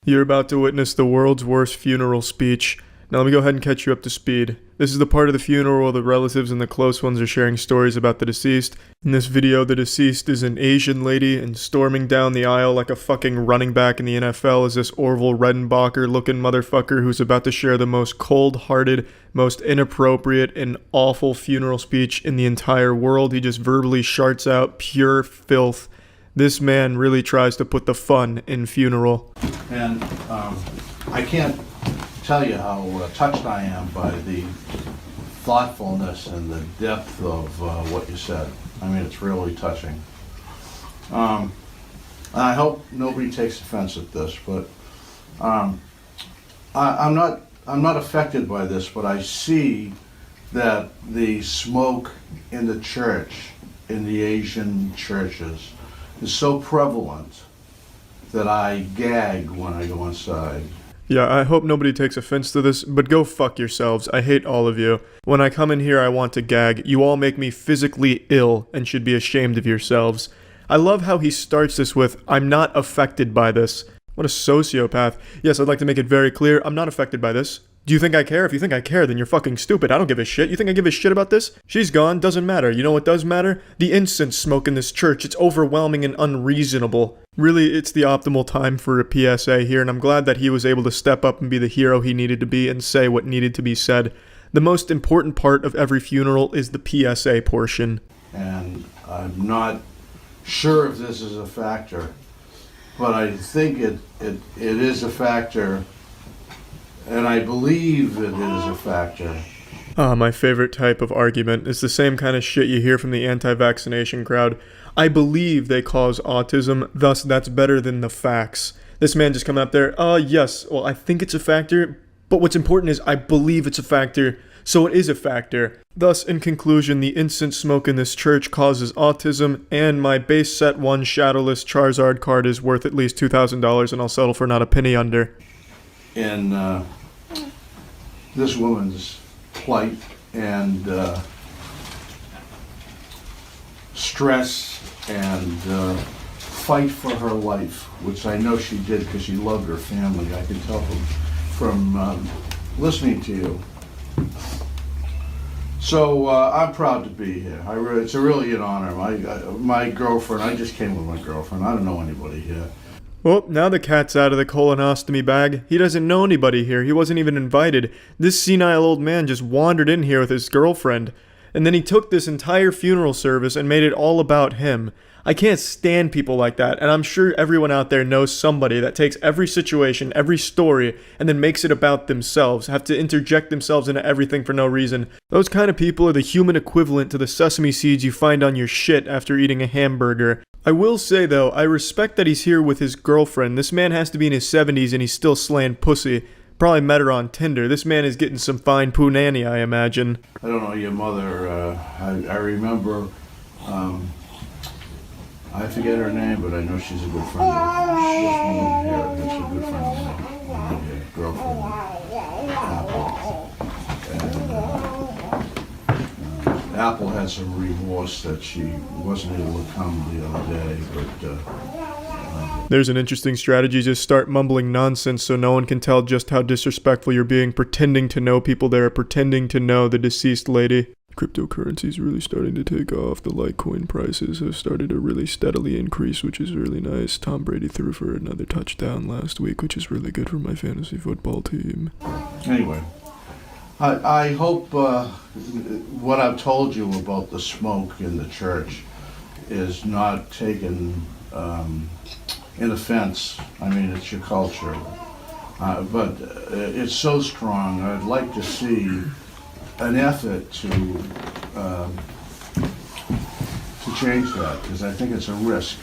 You're about to witness the world's worst funeral speech. Now let me go ahead and catch you up to speed. This is the part of the funeral where the relatives and the close ones are sharing stories about the deceased. In this video, the deceased is an Asian lady, and storming down the aisle like a fucking running back in the NFL is this Orville Redenbacher looking motherfucker who's about to share the most cold-hearted, most inappropriate, and awful funeral speech in the entire world. He just verbally sharts out pure filth. This man really tries to put the fun in funeral. And I can't tell you how touched I am by the thoughtfulness and the depth of what you said. I mean, it's really touching. And I hope nobody takes offense at this, but I'm not affected by this, but I see that the smoke in the church, in the Asian churches, is so prevalent that I gag when I go inside. Yeah, I hope nobody takes offense to this, but go fuck yourselves. I hate all of you. When I come in here, I want to gag. You all make me physically ill and should be ashamed of yourselves. I love how he starts this with, I'm not affected by this. What a sociopath. Yes, I'd like to make it very clear, I'm not affected by this. Do you think I care? If you think I care, then you're fucking stupid. I don't give a shit. You think I give a shit about this? She's gone. Doesn't matter. You know what does matter? The incense smoke in this church. It's overwhelming and unreasonable. Really, it's the optimal time for a PSA here, and I'm glad that he was able to step up and be the hero he needed to be and say what needed to be said. The most important part of every funeral is the PSA portion. And I'm not sure if this is a factor, but I think it is a factor. And I believe it is a factor. My favorite type of argument is the same kind of shit you hear from the anti-vaccination crowd. I believe they cause autism, thus that's better than the facts. This man just coming up there, yes, well, I think it's a factor, but what's important is I believe it's a factor, so it is a factor. Thus, in conclusion, the incense smoke in this church causes autism, and my base set 1 Shadowless Charizard card is worth at least $2,000, and I'll settle for not a penny under. In this woman's plight and stress and fight for her life, which I know she did because she loved her family. I can tell from listening to you. So I'm proud to be here. It's really an honor. My girlfriend, I just came with my girlfriend. I don't know anybody here. Well, now the cat's out of the colonostomy bag. He doesn't know anybody here. He wasn't even invited. This senile old man just wandered in here with his girlfriend. And then he took this entire funeral service and made it all about him. I can't stand people like that, and I'm sure everyone out there knows somebody that takes every situation, every story, and then makes it about themselves, have to interject themselves into everything for no reason. Those kind of people are the human equivalent to the sesame seeds you find on your shit after eating a hamburger. I will say though, I respect that he's here with his girlfriend. This man has to be in his 70s and he's still slaying pussy. Probably met her on Tinder. This man is getting some fine punani, I imagine. I don't know your mother. I remember, I forget her name, but I know she's a good friend of this woman here. She's a good friend of my girlfriend, Apple. And Apple had some remorse that she wasn't able to come the other day, but there's an interesting strategy. Just start mumbling nonsense so no one can tell just how disrespectful you're being, pretending to know people there, pretending to know the deceased lady. Cryptocurrency is really starting to take off. The Litecoin prices have started to really steadily increase, which is really nice. Tom Brady threw for another touchdown last week, which is really good for my fantasy football team. Anyway, I hope what I've told you about the smoke in the church is not taken in offense. I mean, it's your culture. But it's so strong. I'd like to see an effort to change that, because I think it's a risk.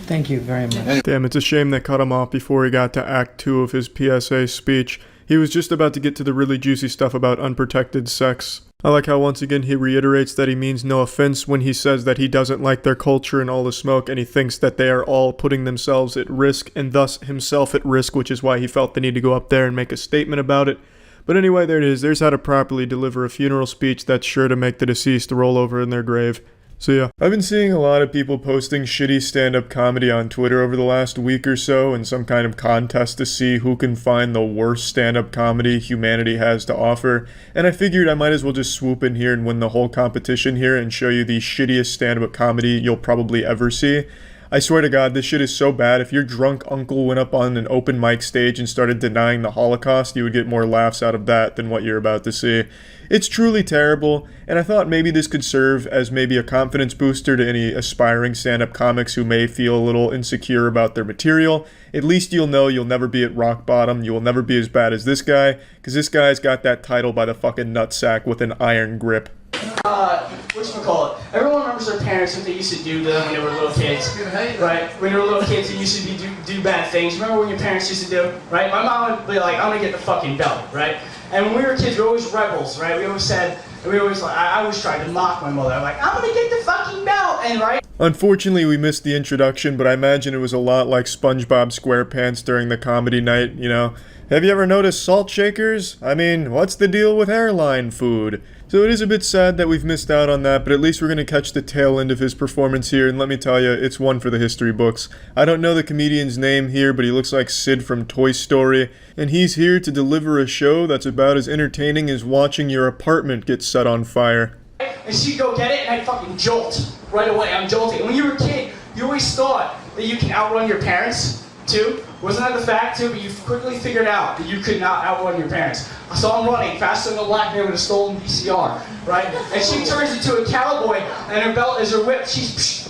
Thank you very much. Damn, it's a shame they cut him off before he got to Act 2 of his PSA speech. He was just about to get to the really juicy stuff about unprotected sex. I like how once again he reiterates that he means no offense when he says that he doesn't like their culture and all the smoke, and he thinks that they are all putting themselves at risk and thus himself at risk, which is why he felt the need to go up there and make a statement about it. But anyway, there it is. There's how to properly deliver a funeral speech that's sure to make the deceased roll over in their grave. So yeah, I've been seeing a lot of people posting shitty stand-up comedy on Twitter over the last week or so in some kind of contest to see who can find the worst stand-up comedy humanity has to offer, and I figured I might as well just swoop in here and win the whole competition here and show you the shittiest stand-up comedy you'll probably ever see. I swear to God, this shit is so bad. If your drunk uncle went up on an open mic stage and started denying the Holocaust, you would get more laughs out of that than what you're about to see. It's truly terrible, and I thought maybe this could serve as maybe a confidence booster to any aspiring stand-up comics who may feel a little insecure about their material. At least you'll know you'll never be at rock bottom, you will never be as bad as this guy, because this guy's got that title by the fucking nutsack with an iron grip. Whatchamacallit? Everyone remembers their parents, what they used to do to them when they were little kids, right? When they were little kids, they used to do bad things. Remember what your parents used to do, right? My mom would be like, I'm gonna get the fucking belt, right? And when we were kids, we were always rebels, right? We always said, I always tried to mock my mother. I'm like, I'm gonna get the fucking belt, and right? Unfortunately, we missed the introduction, but I imagine it was a lot like SpongeBob SquarePants during the comedy night, you know? Have you ever noticed salt shakers? I mean, what's the deal with airline food? So it is a bit sad that we've missed out on that, but at least we're going to catch the tail end of his performance here, and let me tell you, it's one for the history books. I don't know the comedian's name here, but he looks like Sid from Toy Story, and he's here to deliver a show that's about as entertaining as watching your apartment get set on fire. And she'd go get it, and I'd fucking jolt right away. I'm jolting. And when you were a kid, you always thought that you can outrun your parents, too. Wasn't that the fact, too? But you quickly figured out that you could not outrun your parents. So I'm running faster than a black man with a stolen VCR, right? And she turns into a cowboy, and her belt is her whip. She's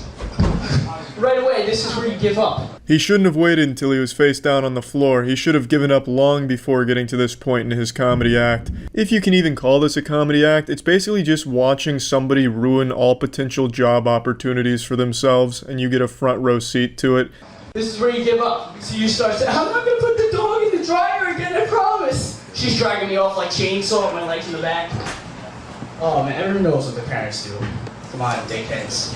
right away. This is where you give up. He shouldn't have waited until he was face down on the floor. He should have given up long before getting to this point in his comedy act. If you can even call this a comedy act, it's basically just watching somebody ruin all potential job opportunities for themselves, and you get a front row seat to it. This is where you give up. So you start saying, I'm not gonna put the dog in the dryer again, I promise. She's dragging me off like chainsaw with my legs in the back. Oh man, everyone knows what their parents do. Come on, dickheads.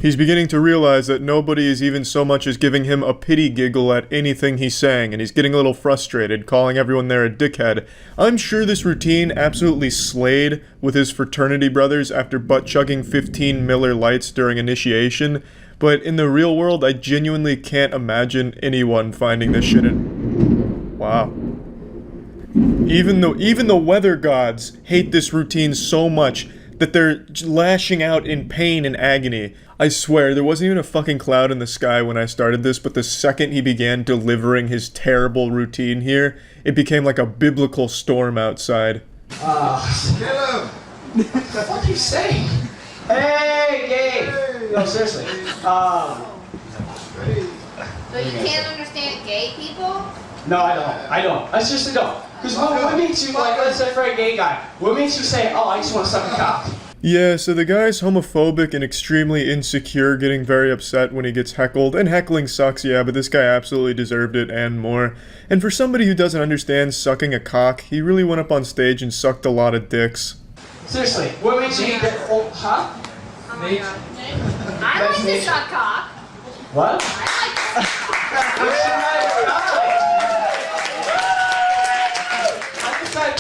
He's beginning to realize that nobody is even so much as giving him a pity giggle at anything he's saying, and he's getting a little frustrated, calling everyone there a dickhead. I'm sure this routine absolutely slayed with his fraternity brothers after butt-chugging 15 Miller Lights during initiation, but in the real world, I genuinely can't imagine anyone finding this shit in... Wow. Even the weather gods hate this routine so much that they're lashing out in pain and agony. I swear, there wasn't even a fucking cloud in the sky when I started this, but the second he began delivering his terrible routine here, it became like a biblical storm outside. Get him! What the fuck you saying? Hey, gay! No, seriously. So you can't understand gay people? No, I don't. I seriously don't. Because what makes you, like, let's say for a gay guy, what makes you say, oh, I just want to suck a cock? Yeah, so the guy's homophobic and extremely insecure, getting very upset when he gets heckled, and heckling sucks, yeah, but this guy absolutely deserved it and more. And for somebody who doesn't understand sucking a cock, he really went up on stage and sucked a lot of dicks. Seriously, what makes you get, oh, huh? Oh my God. I like to suck cock. What? I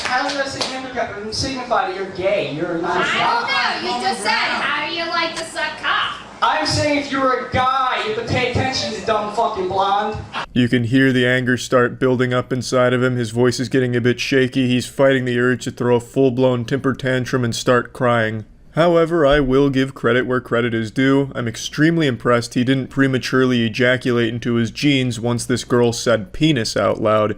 How does that signify that you're gay? You're not. don't know. You just said, how do you like to suck cock? I'm saying if you were a guy, you have to pay attention to dumb fucking blonde. You can hear the anger start building up inside of him. His voice is getting a bit shaky. He's fighting the urge to throw a full-blown temper tantrum and start crying. However, I will give credit where credit is due. I'm extremely impressed he didn't prematurely ejaculate into his jeans once this girl said penis out loud.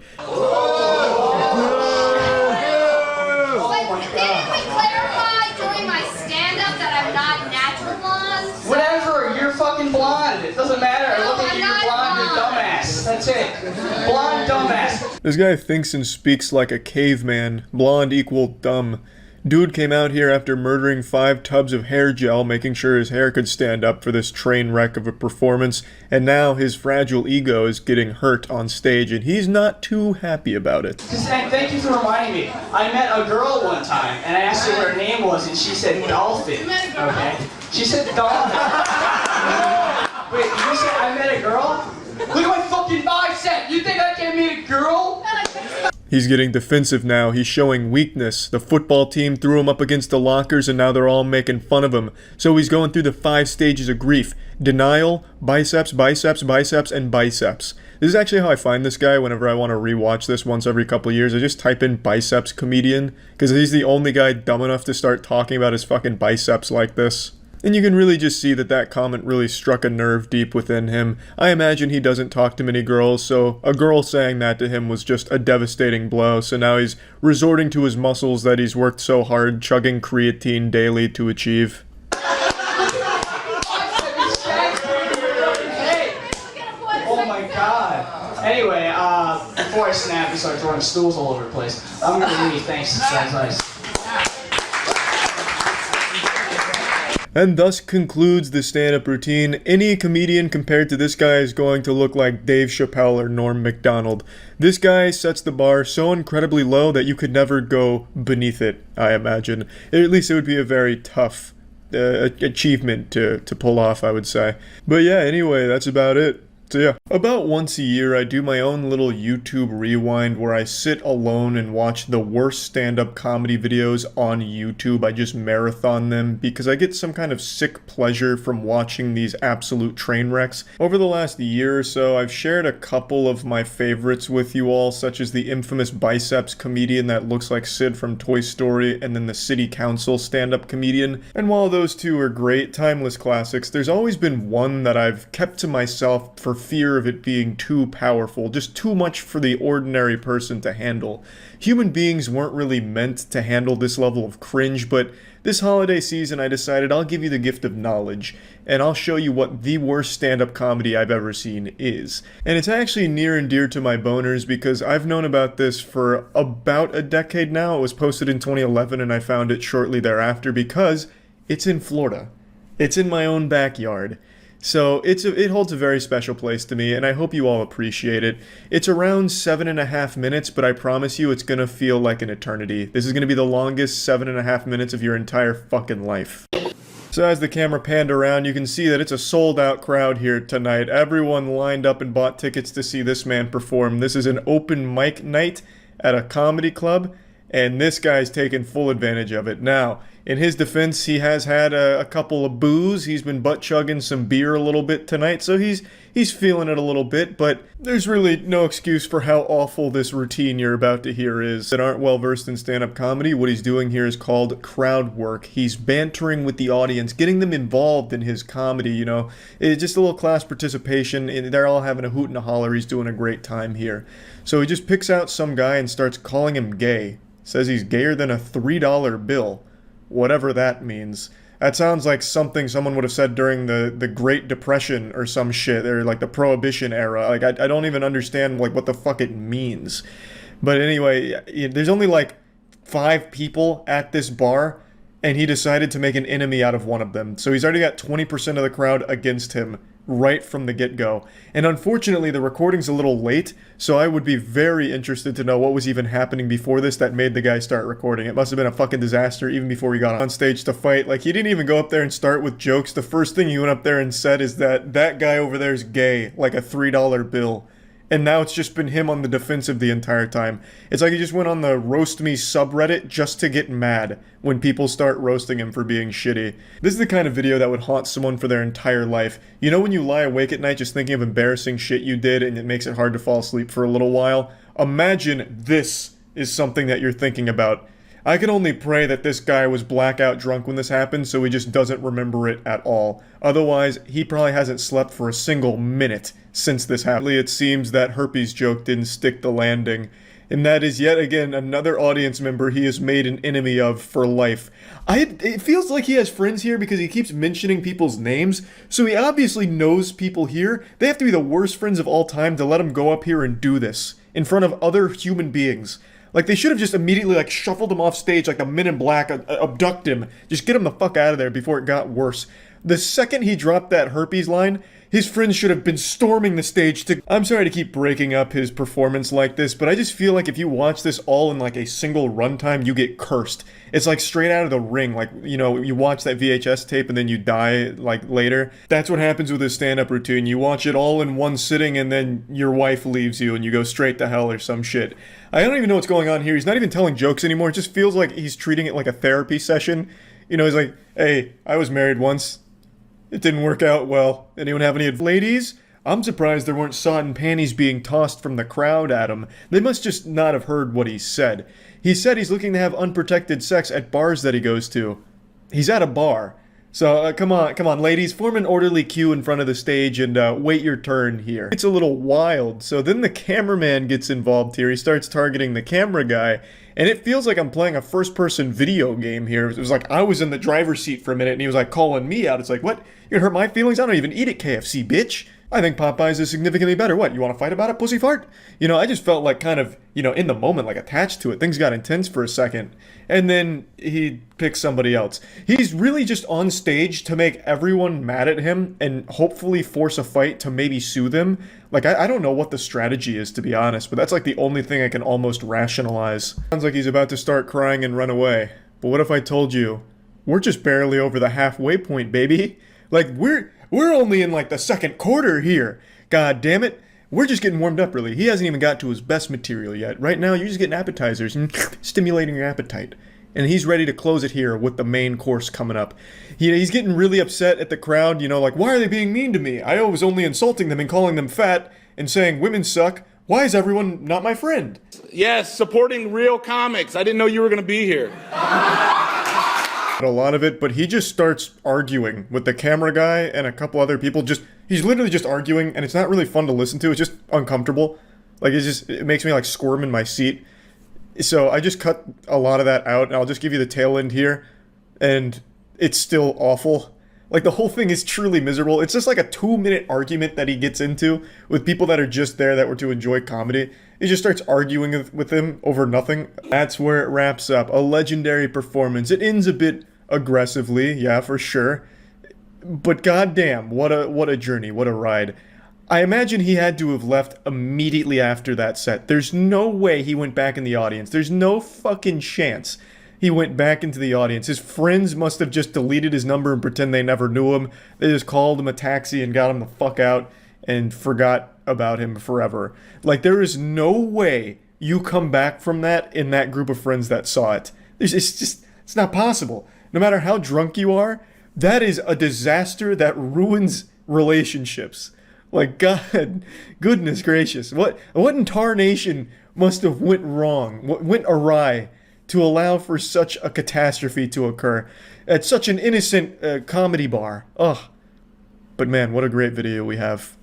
Blonde. It doesn't matter. Look at you, you're blonde, you're dumbass. That's it. Blonde dumbass. This guy thinks and speaks like a caveman. Blonde equal dumb. Dude came out here after murdering 5 tubs of hair gel, making sure his hair could stand up for this train wreck of a performance, and now his fragile ego is getting hurt on stage, and he's not too happy about it. Thank you for reminding me. I met a girl one time, and I asked her what her name was, and she said Dolphin. Okay? She said Dolphin. Wait, you said I met a girl? Look at my fucking bicep! You think I can meet a girl? He's getting defensive now. He's showing weakness. The football team threw him up against the lockers and now they're all making fun of him. So he's going through the 5 stages of grief. Denial, biceps, biceps, biceps, and biceps. This is actually how I find this guy whenever I want to rewatch this once every couple years. I just type in biceps comedian because he's the only guy dumb enough to start talking about his fucking biceps like this. And you can really just see that that comment really struck a nerve deep within him. I imagine he doesn't talk to many girls, so a girl saying that to him was just a devastating blow. So now he's resorting to his muscles that he's worked so hard, chugging creatine daily to achieve. Oh my god. Anyway, before I snap and start throwing stools all over the place, I'm gonna leave. Thanks. That's nice. And thus concludes the stand-up routine. Any comedian compared to this guy is going to look like Dave Chappelle or Norm Macdonald. This guy sets the bar so incredibly low that you could never go beneath it, I imagine. At least it would be a very tough achievement to pull off, I would say. But yeah, anyway, that's about it. So yeah, about once a year I do my own little YouTube rewind where I sit alone and watch the worst stand-up comedy videos on YouTube. I just marathon them because I get some kind of sick pleasure from watching these absolute train wrecks. Over the last year or so, I've shared a couple of my favorites with you all, such as the infamous biceps comedian that looks like Sid from Toy Story, and then the city council stand-up comedian. And while those two are great, timeless classics, there's always been one that I've kept to myself for fear of it being too powerful, just too much for the ordinary person to handle. Human beings weren't really meant to handle this level of cringe, but this holiday season I decided I'll give you the gift of knowledge, and I'll show you what the worst stand-up comedy I've ever seen is. And it's actually near and dear to my boners because I've known about this for about a decade now. It was posted in 2011 and I found it shortly thereafter because it's in Florida. It's in my own backyard. So it holds a very special place to me, and I hope you all appreciate it. It's around 7.5 minutes, but I promise you it's gonna feel like an eternity. This is gonna be the longest 7.5 minutes of your entire fucking life. So as the camera panned around, you can see that it's a sold-out crowd here tonight. Everyone lined up and bought tickets to see this man perform. This is an open mic night at a comedy club, and this guy's taking full advantage of it. Now, in his defense, he has had a couple of booze. He's been butt-chugging some beer a little bit tonight, so he's feeling it a little bit, but there's really no excuse for how awful this routine you're about to hear is. That aren't well-versed in stand-up comedy, what he's doing here is called crowd work. He's bantering with the audience, getting them involved in his comedy, you know. It's just a little class participation, and they're all having a hoot and a holler. He's doing a great time here. So he just picks out some guy and starts calling him gay. Says he's gayer than a $3 bill. Whatever that means. That sounds like something someone would have said during the Great Depression or some shit, or like the Prohibition era. Like, I don't even understand like what the fuck it means. But anyway, there's only like 5 people at this bar, and he decided to make an enemy out of one of them. So he's already got 20% of the crowd against him right from the get-go. And unfortunately, the recording's a little late, so I would be very interested to know what was even happening before this that made the guy start recording. It must have been a fucking disaster even before he got on stage to fight. Like, he didn't even go up there and start with jokes. The first thing he went up there and said is that that guy over there is gay, like a $3 bill. And now it's just been him on the defensive the entire time. It's like he just went on the Roast Me subreddit just to get mad when people start roasting him for being shitty. This is the kind of video that would haunt someone for their entire life. You know when you lie awake at night just thinking of embarrassing shit you did and it makes it hard to fall asleep for a little while? Imagine this is something that you're thinking about. I can only pray that this guy was blackout drunk when this happened, so he just doesn't remember it at all. Otherwise, he probably hasn't slept for a single minute since this happened. It seems that herpes joke didn't stick the landing, and that is yet again another audience member he has made an enemy of for life. It feels like he has friends here because he keeps mentioning people's names, so he obviously knows people here. They have to be the worst friends of all time to let him go up here and do this in front of other human beings. Like, they should have just immediately, like, shuffled him off stage like the Men in Black, abduct him, just get him the fuck out of there before it got worse. The second he dropped that herpes line, his friends should have been storming the stage to... I'm sorry to keep breaking up his performance like this, but I just feel like if you watch this all in like a single runtime, you get cursed. It's like straight out of The Ring, like, you know, you watch that VHS tape and then you die, like, later. That's what happens with his stand-up routine. You watch it all in one sitting and then your wife leaves you and you go straight to hell or some shit. I don't even know what's going on here. He's not even telling jokes anymore. It just feels like he's treating it like a therapy session. You know, he's like, hey, I was married once. It didn't work out well. Anyone have any advice? Ladies, I'm surprised there weren't sodden panties being tossed from the crowd at him. They must just not have heard what he said. He said he's looking to have unprotected sex at bars that he goes to. He's at a bar. So, come on, ladies, form an orderly queue in front of the stage and wait your turn here. It's a little wild. So then the cameraman gets involved here. He starts targeting the camera guy. And it feels like I'm playing a first-person video game here. It was like I was in the driver's seat for a minute and he was like calling me out. It's like, what? You're gonna hurt my feelings? I don't even eat at KFC, bitch. I think Popeyes is significantly better. What, you want to fight about it, pussy fart? You know, I just felt like kind of, you know, in the moment, like attached to it. Things got intense for a second. And then he picks somebody else. He's really just on stage to make everyone mad at him and hopefully force a fight to maybe sue them. Like, I don't know what the strategy is, to be honest, but that's like the only thing I can almost rationalize. Sounds like he's about to start crying and run away. But what if I told you, we're just barely over the halfway point, baby? Like, we're only in like the second quarter here. God damn it. We're just getting warmed up, really. He hasn't even got to his best material yet. Right now, you're just getting appetizers and stimulating your appetite. And he's ready to close it here with the main course coming up. He's getting really upset at the crowd, you know, like, why are they being mean to me? I was only insulting them and calling them fat and saying women suck. Why is everyone not my friend? Yes, supporting real comics. I didn't know you were going to be here. A lot of it, but he just starts arguing with the camera guy and a couple other people. He's literally just arguing, and it's not really fun to listen to. It's just uncomfortable. Like, it makes me like squirm in my seat. So I just cut a lot of that out, and I'll just give you the tail end here, and it's still awful. Like, the whole thing is truly miserable. It's just like a 2-minute argument that he gets into with people that are just there that were to enjoy comedy. He just starts arguing with him over nothing. That's where it wraps up. A legendary performance. It ends a bit aggressively, yeah, for sure. But goddamn, what a journey, what a ride. I imagine he had to have left immediately after that set. There's no way he went back in the audience. There's no fucking chance he went back into the audience. His friends must have just deleted his number and pretend they never knew him. They just called him a taxi and got him the fuck out and forgot about him forever. Like, there is no way you come back from that in that group of friends that saw it. It's not possible. No matter how drunk you are, that is a disaster that ruins relationships. Like, God, goodness gracious. What in tarnation must have went wrong, what went awry to allow for such a catastrophe to occur at such an innocent comedy bar? Ugh. But man, what a great video we have.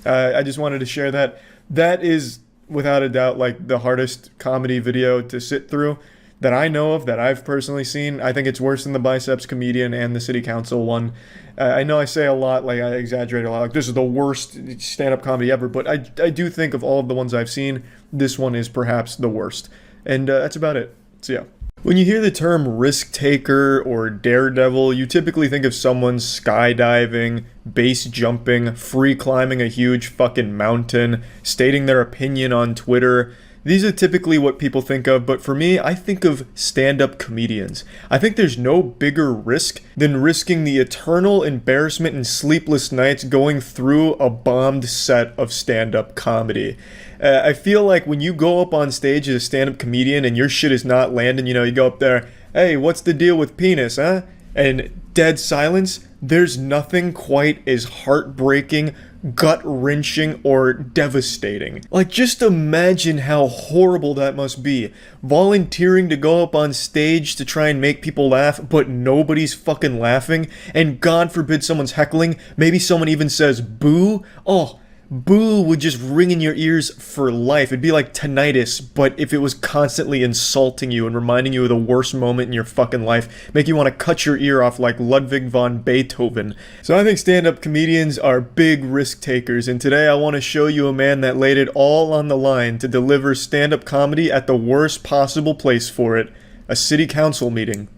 I just wanted to share that. That is, without a doubt, like the hardest comedy video to sit through that I know of, that I've personally seen. I think it's worse than the Biceps Comedian and the City Council one. I know I say a lot, like I exaggerate a lot, like this is the worst stand-up comedy ever, but I do think of all of the ones I've seen, this one is perhaps the worst. And that's about it. So yeah. When you hear the term risk taker or daredevil, you typically think of someone skydiving, base jumping, free climbing a huge fucking mountain, stating their opinion on Twitter. These are typically what people think of, but for me, I think of stand-up comedians. I think there's no bigger risk than risking the eternal embarrassment and sleepless nights going through a bombed set of stand-up comedy. I feel like when you go up on stage as a stand-up comedian and your shit is not landing, you know, you go up there, hey, what's the deal with penis, huh? And dead silence, there's nothing quite as heartbreaking, gut-wrenching, or devastating. Like, just imagine how horrible that must be. Volunteering to go up on stage to try and make people laugh, but nobody's fucking laughing, and God forbid someone's heckling, maybe someone even says boo. Oh, boo would just ring in your ears for life. It'd be like tinnitus, but if it was constantly insulting you and reminding you of the worst moment in your fucking life, make you want to cut your ear off like Ludwig von Beethoven. So I think stand-up comedians are big risk takers, and today I want to show you a man that laid it all on the line to deliver stand-up comedy at the worst possible place for it, a city council meeting.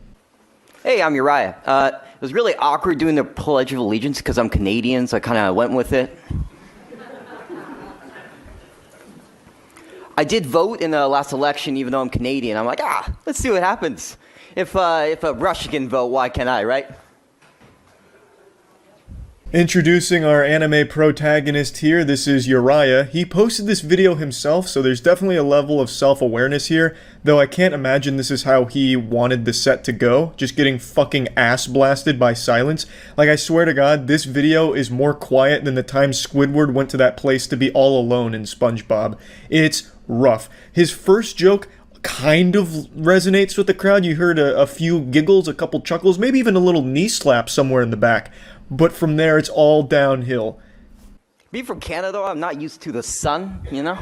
Hey, I'm Uriah. was really awkward doing the Pledge of Allegiance because I'm Canadian, so I kind of went with it. I did vote in the last election, even though I'm Canadian. I'm like, let's see what happens. If a Russian can vote, why can't I, right? Introducing our anime protagonist here, this is Uriah. He posted this video himself, so there's definitely a level of self-awareness here, though I can't imagine this is how he wanted the set to go, just getting fucking ass blasted by silence. Like, I swear to God, this video is more quiet than the time Squidward went to that place to be all alone in SpongeBob. It's rough. His first joke kind of resonates with the crowd. You heard a few giggles, a couple chuckles, maybe even a little knee slap somewhere in the back. But from there, it's all downhill. Being from Canada, I'm not used to the sun, you know?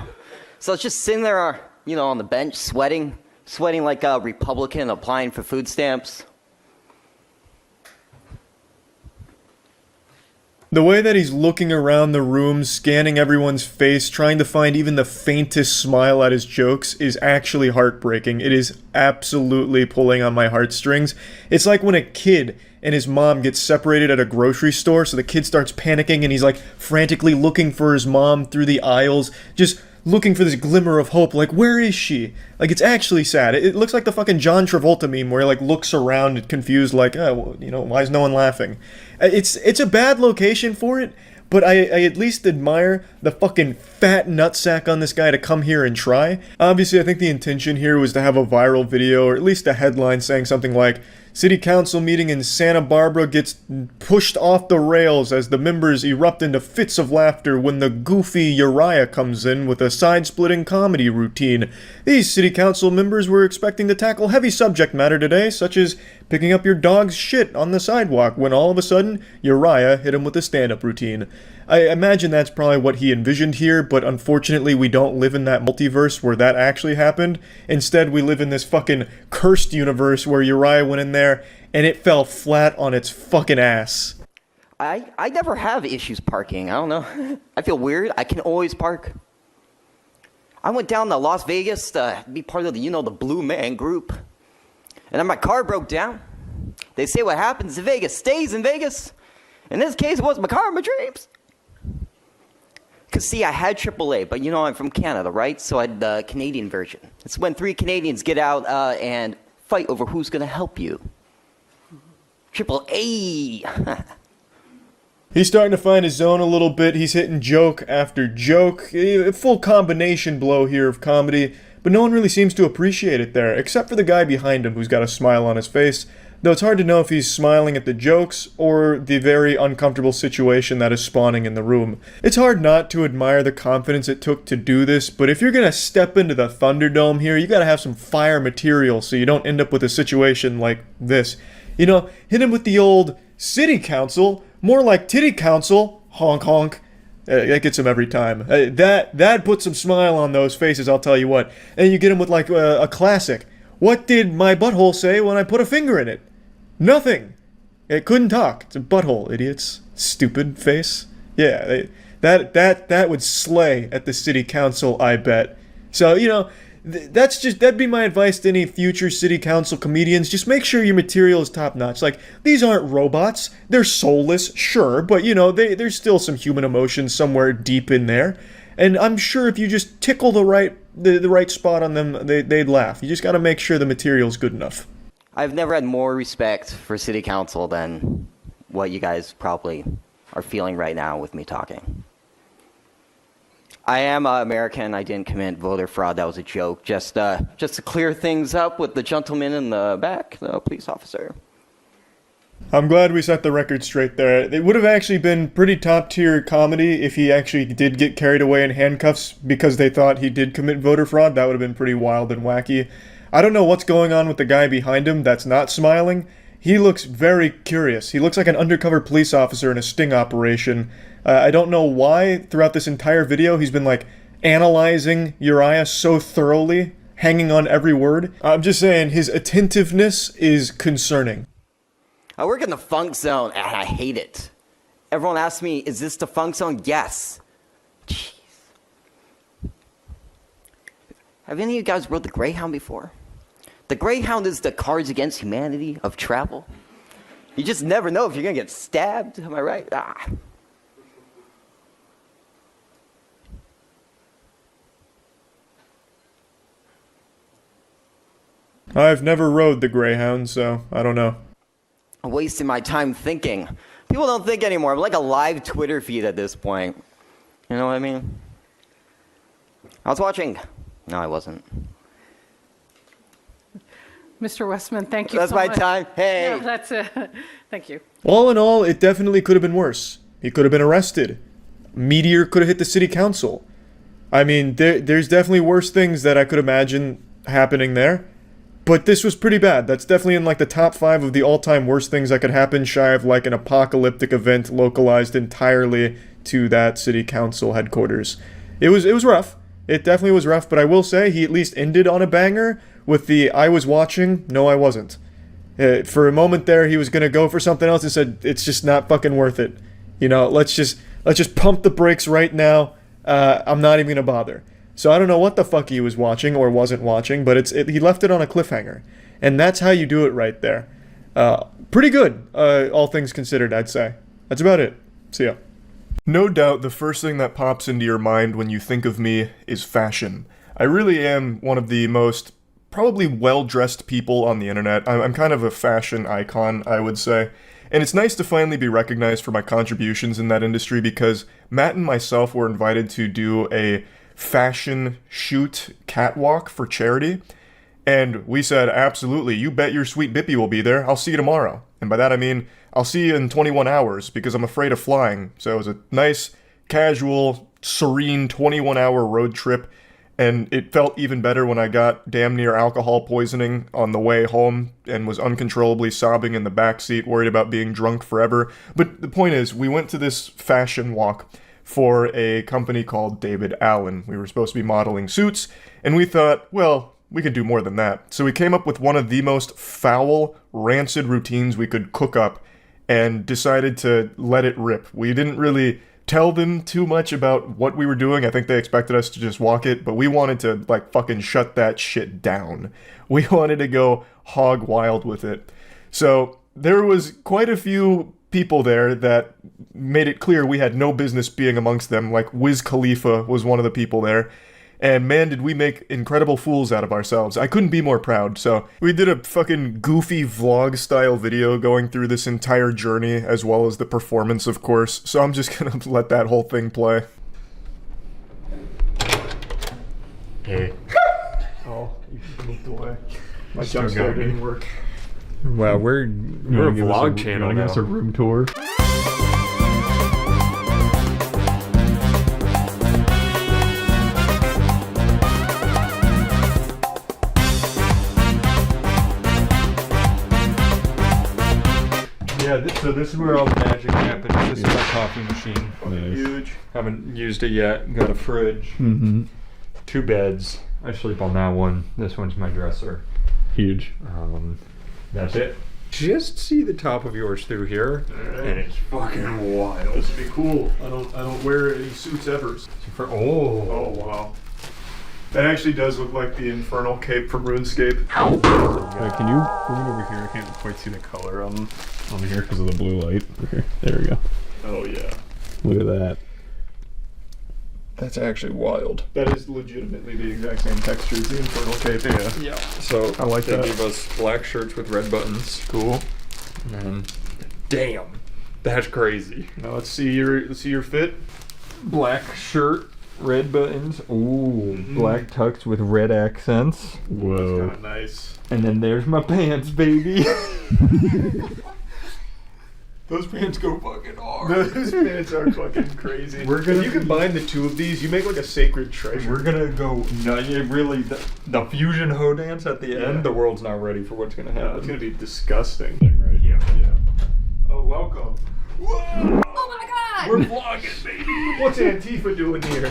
So it's just sitting there, you know, on the bench, sweating like a Republican applying for food stamps. The way that he's looking around the room, scanning everyone's face, trying to find even the faintest smile at his jokes is actually heartbreaking. It is absolutely pulling on my heartstrings. It's like when a kid and his mom gets separated at a grocery store, so the kid starts panicking and he's like frantically looking for his mom through the aisles, just looking for this glimmer of hope, like, where is she? Like, it's actually sad. It looks like the fucking John Travolta meme where he, like, looks around confused, like, oh, well, you know, why is no one laughing? It's a bad location for it, but I at least admire the fucking fat nutsack on this guy to come here and try. Obviously, I think the intention here was to have a viral video, or at least a headline saying something like, City Council meeting in Santa Barbara gets pushed off the rails as the members erupt into fits of laughter when the goofy Uriah comes in with a side-splitting comedy routine. These City Council members were expecting to tackle heavy subject matter today, such as picking up your dog's shit on the sidewalk, when all of a sudden, Uriah hit him with a stand-up routine. I imagine that's probably what he envisioned here, but unfortunately we don't live in that multiverse where that actually happened. Instead, we live in this fucking cursed universe where Uriah went in there and it fell flat on its fucking ass. I never have issues parking. I don't know. I feel weird. I can always park. I went down to Las Vegas to be part of the, you know, the Blue Man Group. And then my car broke down. They say what happens in Vegas stays in Vegas. In this case, it was my car in my dreams. Because, see, I had AAA, but, you know, I'm from Canada, right? So I had the Canadian version. It's when 3 Canadians get out and fight over who's going to help you. AAA. He's starting to find his zone a little bit. He's hitting joke after joke. A full combination blow here of comedy, but no one really seems to appreciate it there, except for the guy behind him who's got a smile on his face. Though it's hard to know if he's smiling at the jokes or the very uncomfortable situation that is spawning in the room. It's hard not to admire the confidence it took to do this, but if you're gonna step into the Thunderdome here, you gotta have some fire material so you don't end up with a situation like this. You know, hit him with the old City Council, more like Titty Council, honk honk. That gets him every time. That puts some smile on those faces, I'll tell you what. And you get him with like a classic. What did my butthole say when I put a finger in it? Nothing. It couldn't talk. It's a butthole, idiots. Stupid face. Yeah, that would slay at the city council, I bet. So, you know, that'd be my advice to any future city council comedians. Just make sure your material is top notch. Like, these aren't robots. They're soulless, sure, but you know, there's still some human emotion somewhere deep in there. And I'm sure if you just tickle the right spot on them, they'd laugh. You just gotta make sure the material's good enough. I've never had more respect for City Council than what you guys probably are feeling right now with me talking. I am American. I didn't commit voter fraud. That was a joke. Just to clear things up with the gentleman in the back, the police officer. I'm glad we set the record straight there. It would have actually been pretty top-tier comedy if he actually did get carried away in handcuffs because they thought he did commit voter fraud. That would have been pretty wild and wacky. I don't know what's going on with the guy behind him that's not smiling. He looks very curious. He looks like an undercover police officer in a sting operation. I don't know why throughout this entire video he's been like analyzing Uriah so thoroughly, hanging on every word. I'm just saying his attentiveness is concerning. I work in the funk zone and I hate it. Everyone asks me, is this the funk zone? Yes. Jeez. Have any of you guys rode the Greyhound before? The Greyhound is the Cards Against Humanity of travel. You just never know if you're gonna get stabbed. Am I right? Ah. I've never rode the Greyhound, so I don't know. I'm wasting my time thinking. People don't think anymore. I'm like a live Twitter feed at this point. You know what I mean? I was watching. No, I wasn't. Mr. Westman, thank you That's so my much. time. Hey. Yeah, that's it. Thank you. All in all, it definitely could have been worse. He could have been arrested. Meteor could have hit the city council. I mean, there's definitely worse things that I could imagine happening there. But this was pretty bad. That's definitely in like the top 5 of the all-time worst things that could happen, shy of like an apocalyptic event localized entirely to that city council headquarters. It was rough. It definitely was rough, but I will say he at least ended on a banger with the "I was watching, no I wasn't." For a moment there, he was gonna go for something else and said, "It's just not fucking worth it. You know, let's just pump the brakes right now. I'm not even gonna bother." So I don't know what the fuck he was watching or wasn't watching, but he left it on a cliffhanger, and that's how you do it right there. Pretty good, all things considered, I'd say. That's about it. See ya. No doubt the first thing that pops into your mind when you think of me is fashion. I really am one of the most probably well-dressed people on the internet. I'm kind of a fashion icon, I would say. And it's nice to finally be recognized for my contributions in that industry because Matt and myself were invited to do a fashion shoot catwalk for charity. And we said, absolutely, you bet your sweet Bippy will be there. I'll see you tomorrow. And by that I mean, I'll see you in 21 hours because I'm afraid of flying. So it was a nice, casual, serene 21-hour road trip. And it felt even better when I got damn near alcohol poisoning on the way home and was uncontrollably sobbing in the backseat, worried about being drunk forever. But the point is, we went to this fashion walk for a company called David Allen. We were supposed to be modeling suits, and we thought, well, we could do more than that. So we came up with one of the most foul, rancid routines we could cook up and decided to let it rip. We didn't really tell them too much about what we were doing. I think they expected us to just walk it, but we wanted to, like, fucking shut that shit down. We wanted to go hog wild with it. So there was quite a few people there that made it clear we had no business being amongst them. Like Wiz Khalifa was one of the people there. And man, did we make incredible fools out of ourselves. I couldn't be more proud. So we did a fucking goofy vlog style video going through this entire journey, as well as the performance, of course. So I'm just gonna let that whole thing play. Hey. Oh, you moved away. My Still jump scare got me. didn't work. Well, we're a vlog channel You wanna now. give us a room tour? Yeah, so this is where all the magic happens. This is my coffee machine. Nice. Huge. Haven't used it yet. Got a fridge. Mm-hmm. 2 beds. I sleep on that one. This one's my dresser. Huge. That's it. Just see the top of yours through here, and it's fucking wild. This would be cool. I don't wear any suits ever. Oh wow. That actually does look like the infernal cape from RuneScape. Can you bring it over here? I can't quite see the color on here because of the blue light. Okay, there we go. Oh yeah. Look at that. That's actually wild. That is legitimately the exact same texture as the infernal cape. Yeah. So I like they that. gave us black shirts with red buttons. Cool. And damn, that's crazy. Now let's see your fit. Black shirt, red buttons. Ooh, black tux with red accents. Whoa. Kinda nice. And then there's my pants, baby. Those pants go fucking hard. Those pants are fucking crazy. We're gonna if you combine the two of these, you make like a sacred treasure. We're gonna go. No, yeah, really, the fusion hoe dance at the end. The world's not ready for what's gonna happen. It's gonna be disgusting. Right? Yeah. Oh, welcome. Whoa! Oh my god! We're vlogging, baby. What's Antifa doing here?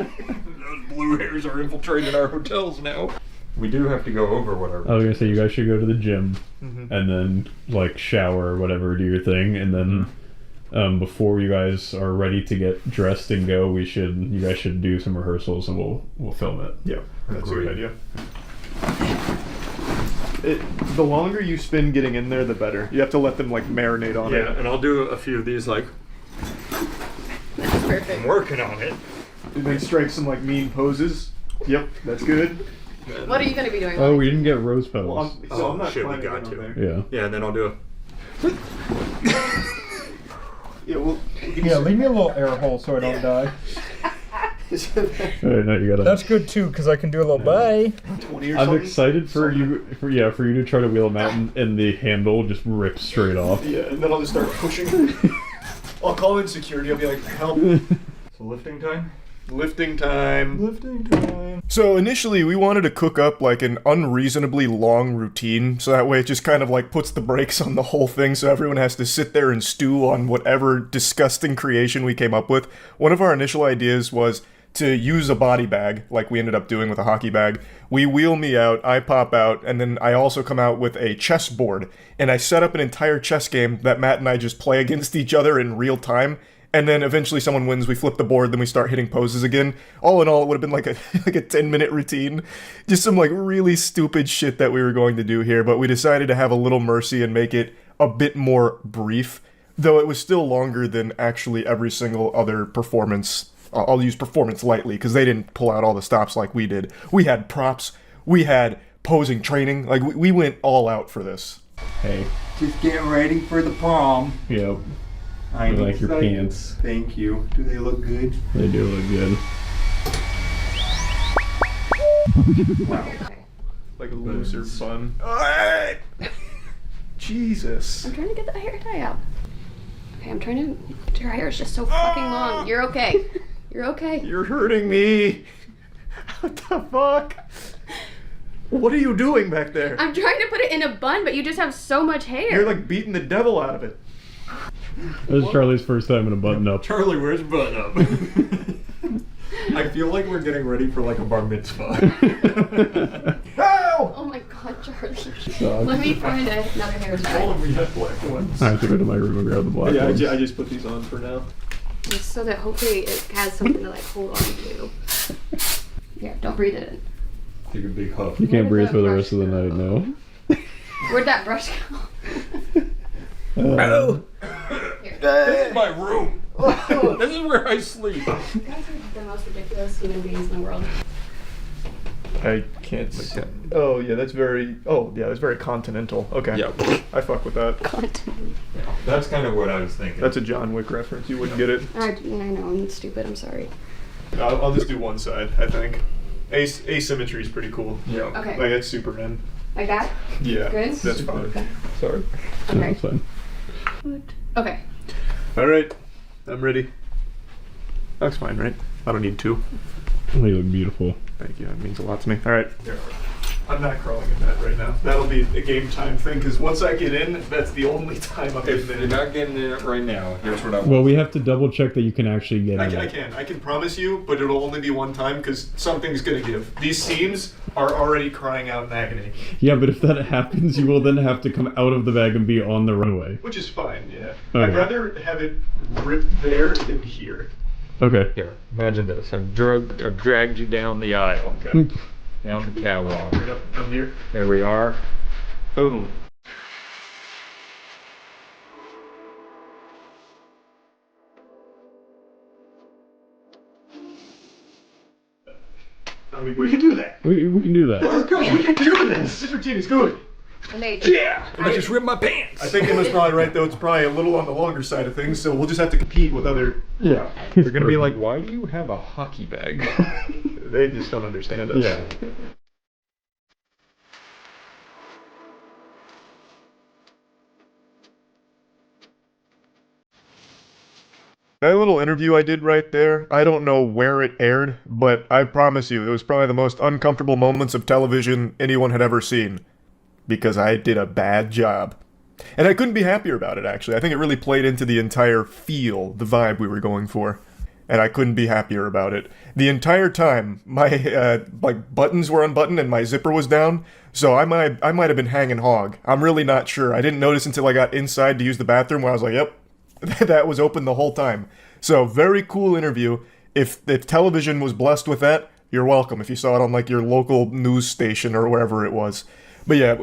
Those blue hairs are infiltrating our hotels now. We do have to go over whatever. I was gonna say you guys should go to the gym Mm-hmm. and then like shower or whatever, do your thing, and then before you guys are ready to get dressed and go, you guys should do some rehearsals and we'll film it. Yeah, that's a good idea. The longer you spend getting in there, the better. You have to let them like marinate on it. Yeah, and I'll do a few of these like That's perfect. I'm working on it. And then strike some like mean poses. Yep, that's good. What are you going to be doing? Oh, we didn't get rose petals. Well, I'm not shit, we climbing got in on to. there. Yeah. Yeah, and then I'll do a Yeah, well, Yeah, leave me a little air hole so I don't die. Alright, now you gotta. That's good too, because I can do a little bye. 20 or I'm something. excited for you to try to wheel them out and the handle just rips straight off. Yeah, and then I'll just start pushing. I'll call in security. I'll be like, help. so lifting time. Lifting time. So initially we wanted to cook up like an unreasonably long routine, so that way it just kind of like puts the brakes on the whole thing, so everyone has to sit there and stew on whatever disgusting creation we came up with. One of our initial ideas was to use a body bag, like we ended up doing with a hockey bag. We wheel me out, I pop out, and then I also come out with a chess board, and I set up an entire chess game that Matt and I just play against each other in real time. And then eventually someone wins, we flip the board, then we start hitting poses again. All in all, it would have been like a 10-minute routine. Just some like really stupid shit that we were going to do here, but we decided to have a little mercy and make it a bit more brief, though it was still longer than actually every single other performance. I'll use performance lightly, because they didn't pull out all the stops like we did. We had props, we had posing training, like we went all out for this. Hey. Just getting ready for the prom. Yep. I like your pants. Thank you. Do they look good? They do look good. Wow. Like a looser bun. Jesus. I'm trying to get the hair tie out. Okay, I'm trying to. Your hair is just so fucking long. You're okay. You're okay. You're hurting me. What the fuck? What are you doing back there? I'm trying to put it in a bun, but you just have so much hair. You're like beating the devil out of it. This is Charlie's first time in a button up. Charlie, where's button up? I feel like we're getting ready for like a bar mitzvah. Oh my god, Charlie. Let me find another hair tie. We have black ones. I have to go to my room and grab the black Yeah, ones. I just put these on for now. Just so that hopefully it has something to like hold on to. Here, don't breathe it in. Take a big huff. You can't Where breathe did for the that rest of the brush night, no? Where'd that brush go? This is my room. This is where I sleep. You guys are the most ridiculous human beings in the world. I can't see. Oh, yeah, that's very... Oh, yeah, that's very continental. Okay. Yeah. I fuck with that. Continent. That's kind of what I was thinking. That's a John Wick reference. You wouldn't get it. I know, I'm stupid, I'm sorry. I'll just do one side, I think. Asymmetry is pretty cool. Yeah. Okay. Like, that's Superman. Like that? Yeah. Good? That's fine. Okay. Sorry. No, Okay. it's fine. Okay. Alright. I'm ready. That's fine, right? I don't need two. They look beautiful. Thank you. That means a lot to me. Alright. I'm not crawling in that right now. That'll be a game time thing, because once I get in, that's the only time I'm If in you're there. not getting in it right now, here's what I want. Well, we have to double check that you can actually get in. I can promise you, but it'll only be one time, because something's gonna give. These seams are already crying out in agony. Yeah, but if that happens, you will then have to come out of the bag and be on the runway. Which is fine, yeah. Okay. I'd rather have it ripped there than here. Okay. Here, imagine this. I've dragged you down the aisle. Okay. Down the catwalk. Right up from here. There we are. Boom. I mean, we can do that. We can do that. Let's go. We can do this. This routine is good. Yeah! I just ripped my pants! I think Emma's probably right, though. It's probably a little on the longer side of things, so we'll just have to compete with other... Yeah. They're gonna be like, why do you have a hockey bag? They just don't understand us. Yeah. That little interview I did right there, I don't know where it aired, but I promise you, it was probably the most uncomfortable moments of television anyone had ever seen. Because I did a bad job. And I couldn't be happier about it, actually. I think it really played into the entire feel, the vibe we were going for. And I couldn't be happier about it. The entire time, my buttons were unbuttoned and my zipper was down, so I might have been hanging hog. I'm really not sure. I didn't notice until I got inside to use the bathroom where I was like, yep, that was open the whole time. So, very cool interview. If television was blessed with that, you're welcome. If you saw it on like your local news station or wherever it was. But yeah,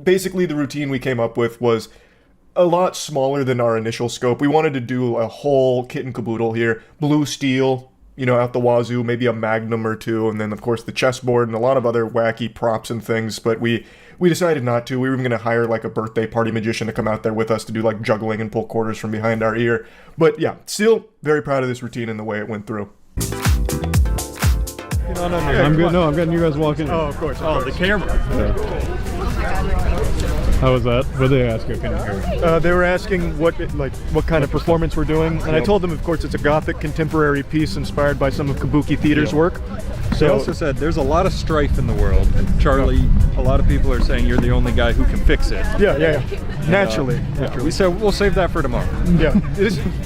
basically the routine we came up with was a lot smaller than our initial scope. We wanted to do a whole kit and caboodle here. Blue steel, you know, out the wazoo, maybe a magnum or two, and then of course the chessboard and a lot of other wacky props and things, but we decided not to. We were even going to hire like a birthday party magician to come out there with us to do like juggling and pull quarters from behind our ear. But yeah, still very proud of this routine and the way it went through. I'm good. No, I'm getting you guys walking. Oh, of course. The camera. How was that? What did they ask you? I couldn't hear. They were asking what kind of performance we're doing, and I told them, of course, it's a gothic contemporary piece inspired by some of Kabuki Theater's work. They also said there's a lot of strife in the world. Charlie, a lot of people are saying you're the only guy who can fix it. Yeah. Naturally. We said we'll save that for tomorrow. Yeah.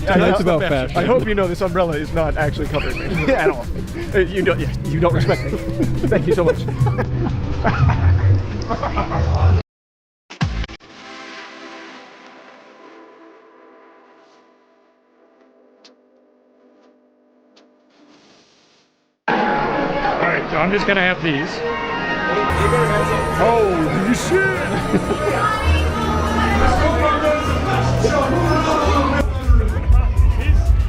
Tonight's about fashion. I hope you know this umbrella is not actually covering me at all. You don't respect me. Thank you so much. Alright, so I'm just gonna have these. Oh, shit!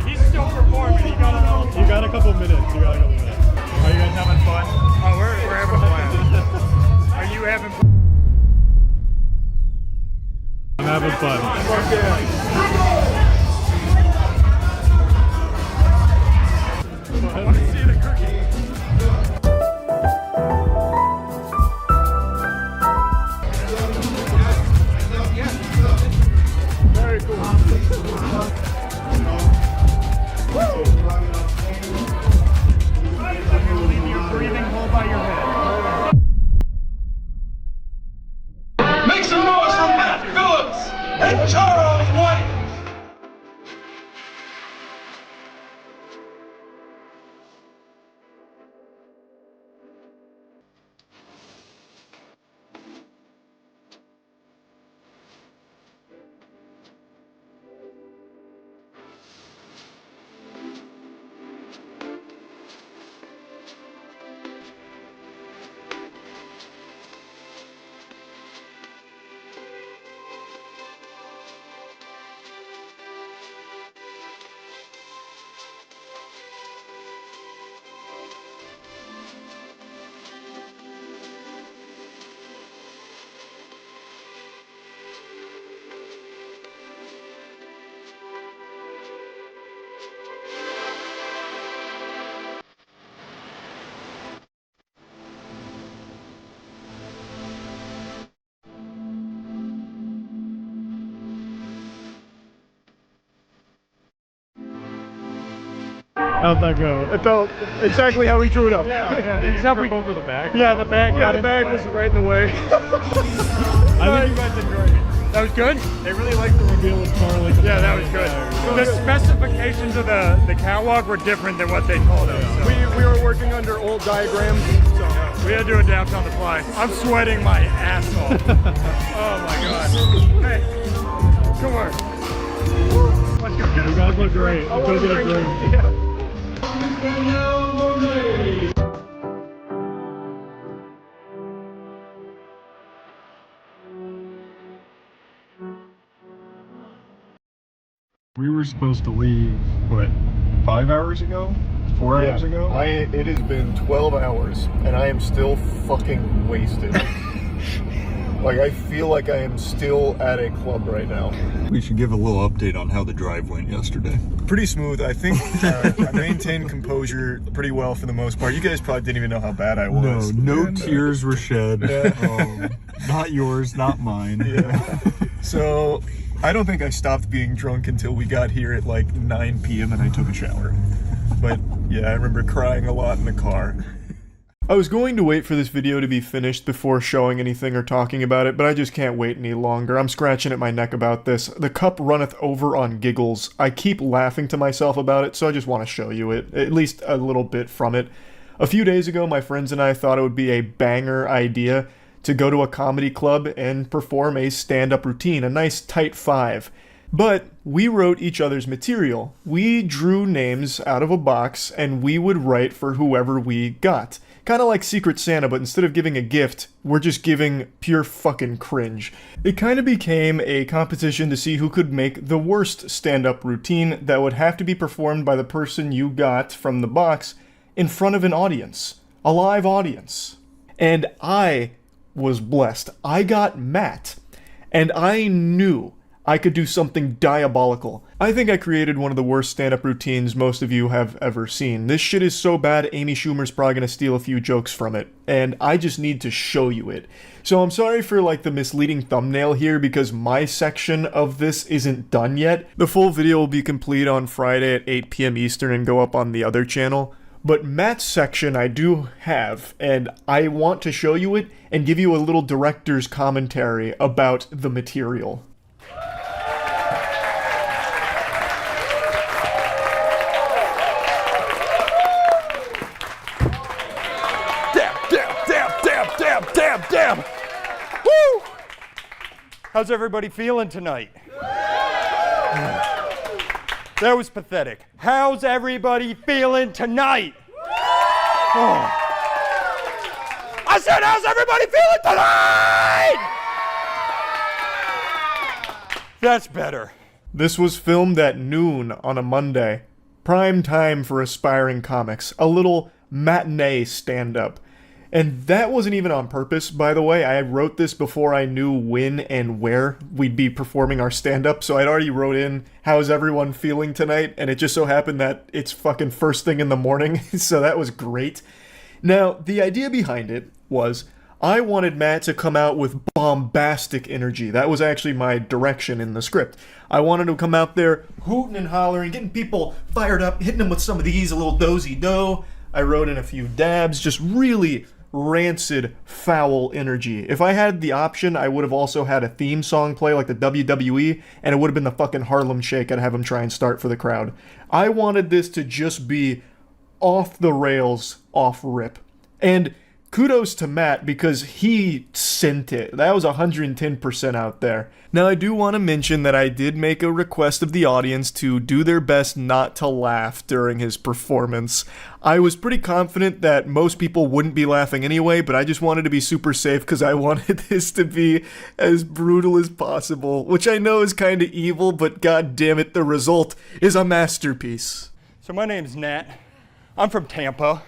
He's still performing. You got a couple minutes. Are you guys having fun? Oh, we're having fun. Are you having fun? I'm having fun. I want to see the cookie. Very cool. Leave your breathing hole by your head. Make some noise for Matt Phillips and Charles White. How'd that go? It felt exactly how we drew it up. Except we over the bag. Yeah, the bag was right in the way. I think you guys enjoyed it. That was good? They really liked the reveal of Charlie. Yeah, that was good. The specifications of the catwalk were different than what they told us. So. We were working under old diagrams, so We had to adapt on the fly. I'm sweating my ass off. Oh my god. Hey, come on. Let's go get it. You guys look great. Let's go get a drink. Yeah. We were supposed to leave, what, 5 hours ago? 4 hours ago? It has been 12 hours, and I am still fucking wasted. Like, I feel like I am still at a club right now. We should give a little update on how the drive went yesterday. Pretty smooth. I think I maintained composure pretty well for the most part. You guys probably didn't even know how bad I was. No tears were shed. Yeah. Not yours, not mine. Yeah. So, I don't think I stopped being drunk until we got here at like 9 p.m. and I took a shower. But yeah, I remember crying a lot in the car. I was going to wait for this video to be finished before showing anything or talking about it, but I just can't wait any longer. I'm scratching at my neck about this. The cup runneth over on giggles. I keep laughing to myself about it, so I just want to show you it, at least a little bit from it. A few days ago, my friends and I thought it would be a banger idea to go to a comedy club and perform a stand-up routine, a nice tight 5. But we wrote each other's material. We drew names out of a box, and we would write for whoever we got. Kind of like Secret Santa, but instead of giving a gift, we're just giving pure fucking cringe. It kind of became a competition to see who could make the worst stand-up routine that would have to be performed by the person you got from the box in front of an audience. A live audience. And I was blessed. I got Matt. And I knew I could do something diabolical. I think I created one of the worst stand-up routines most of you have ever seen. This shit is so bad, Amy Schumer's probably gonna steal a few jokes from it. And I just need to show you it. So I'm sorry for like the misleading thumbnail here because my section of this isn't done yet. The full video will be complete on Friday at 8 p.m. Eastern and go up on the other channel. But Matt's section I do have, and I want to show you it and give you a little director's commentary about the material. Damn! Woo! How's everybody feeling tonight? That was pathetic. How's everybody feeling tonight? Oh. I said, how's everybody feeling tonight? That's better. This was filmed at noon on a Monday. Prime time for aspiring comics. A little matinee stand-up. And that wasn't even on purpose, by the way. I wrote this before I knew when and where we'd be performing our stand-up, so I'd already wrote in, how's everyone feeling tonight? And it just so happened that it's fucking first thing in the morning, so that was great. Now, the idea behind it was, I wanted Matt to come out with bombastic energy. That was actually my direction in the script. I wanted him to come out there hooting and hollering, getting people fired up, hitting them with some of these, a little dozy-do. I wrote in a few dabs, just really rancid, foul energy. If I had the option, I would have also had a theme song play like the WWE, and it would have been the fucking Harlem Shake I'd have him try and start for the crowd. I wanted this to just be off the rails, off rip. And kudos to Matt because he sent it. That was 110% out there. Now I do want to mention that I did make a request of the audience to do their best not to laugh during his performance. I was pretty confident that most people wouldn't be laughing anyway, but I just wanted to be super safe because I wanted this to be as brutal as possible, which I know is kind of evil, but god damn it, the result is a masterpiece. So my name's Nat. I'm from Tampa.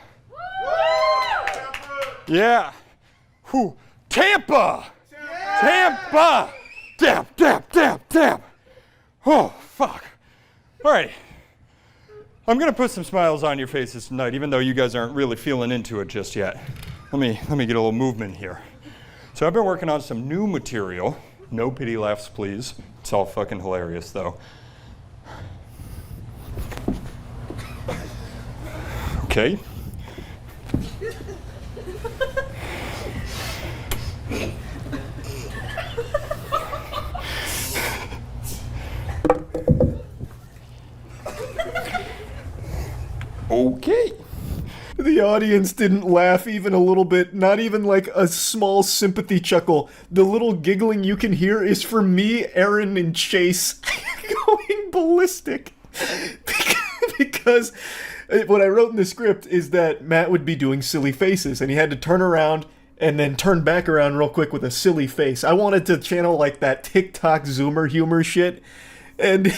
Yeah. Whew. Tampa! Tampa! Damn. Oh, fuck. All right. I'm gonna put some smiles on your faces tonight, even though you guys aren't really feeling into it just yet. Let me get a little movement here. So I've been working on some new material. No pity laughs, please. It's all fucking hilarious, though. Okay. Okay. The audience didn't laugh even a little bit, not even like a small sympathy chuckle. The little giggling you can hear is for me, Aaron, and Chase going ballistic. Because what I wrote in the script is that Matt would be doing silly faces, and he had to turn around and then turn back around real quick with a silly face. I wanted to channel like that TikTok Zoomer humor shit, and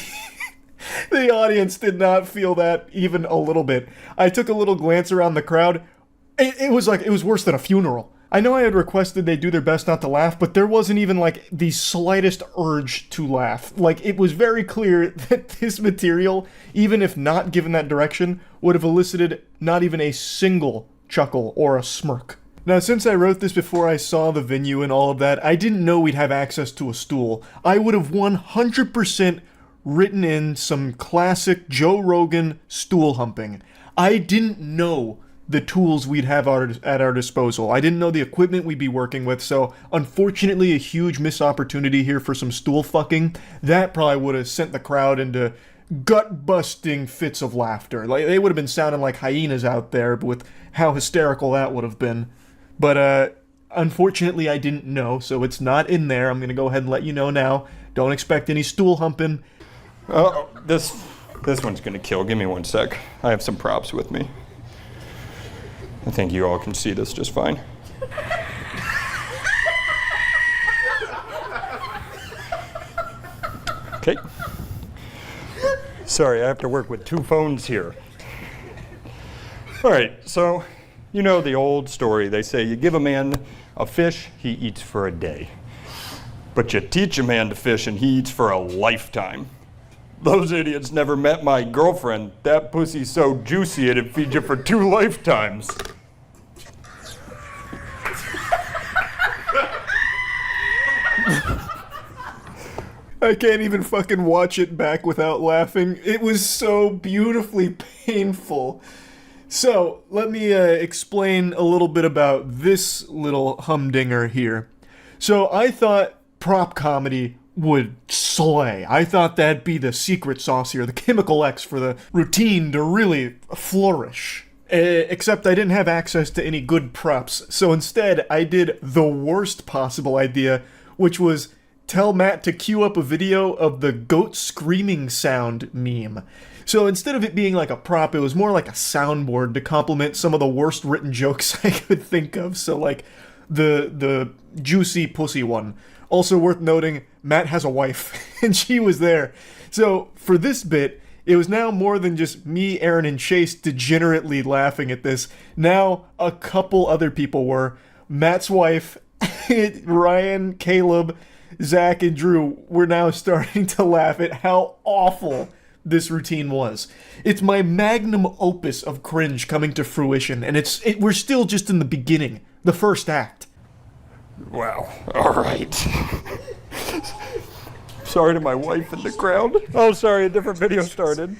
the audience did not feel that even a little bit. I took a little glance around the crowd. It was worse than a funeral. I know I had requested they do their best not to laugh, but there wasn't even like the slightest urge to laugh. Like, it was very clear that this material, even if not given that direction, would have elicited not even a single chuckle or a smirk. Now, since I wrote this before I saw the venue and all of that, I didn't know we'd have access to a stool. I would have 100% written in some classic Joe Rogan stool humping. I didn't know the tools we'd have at our disposal. I didn't know the equipment we'd be working with, so unfortunately a huge missed opportunity here for some stool fucking. That probably would have sent the crowd into gut-busting fits of laughter. Like, they would have been sounding like hyenas out there with how hysterical that would have been. But unfortunately I didn't know, so it's not in there. I'm gonna go ahead and let you know now. Don't expect any stool humping. Oh, this one's gonna kill. Give me 1 sec. I have some props with me. I think you all can see this just fine. Okay. Sorry, I have to work with 2 phones here. All right, so you know the old story. They say you give a man a fish, he eats for a day. But you teach a man to fish and he eats for a lifetime. Those idiots never met my girlfriend. That pussy's so juicy it'd feed you for 2 lifetimes. I can't even fucking watch it back without laughing. It was so beautifully painful. So, let me explain a little bit about this little humdinger here. So, I thought prop comedy would slay. I thought that'd be the secret sauce here, the chemical X for the routine to really flourish. Except I didn't have access to any good props, so instead I did the worst possible idea, which was tell Matt to cue up a video of the goat screaming sound meme. So instead of it being like a prop, it was more like a soundboard to complement some of the worst written jokes I could think of. So like the juicy pussy one. Also worth noting, Matt has a wife, and she was there. So for this bit, it was now more than just me, Aaron, and Chase degenerately laughing at this. Now a couple other people were. Matt's wife, Ryan, Caleb, Zach, and Drew were now starting to laugh at how awful this routine was. It's my magnum opus of cringe coming to fruition, and we're still just in the beginning, the first act. Wow, all right. Sorry to my wife in the crowd. Oh, sorry, a different video started.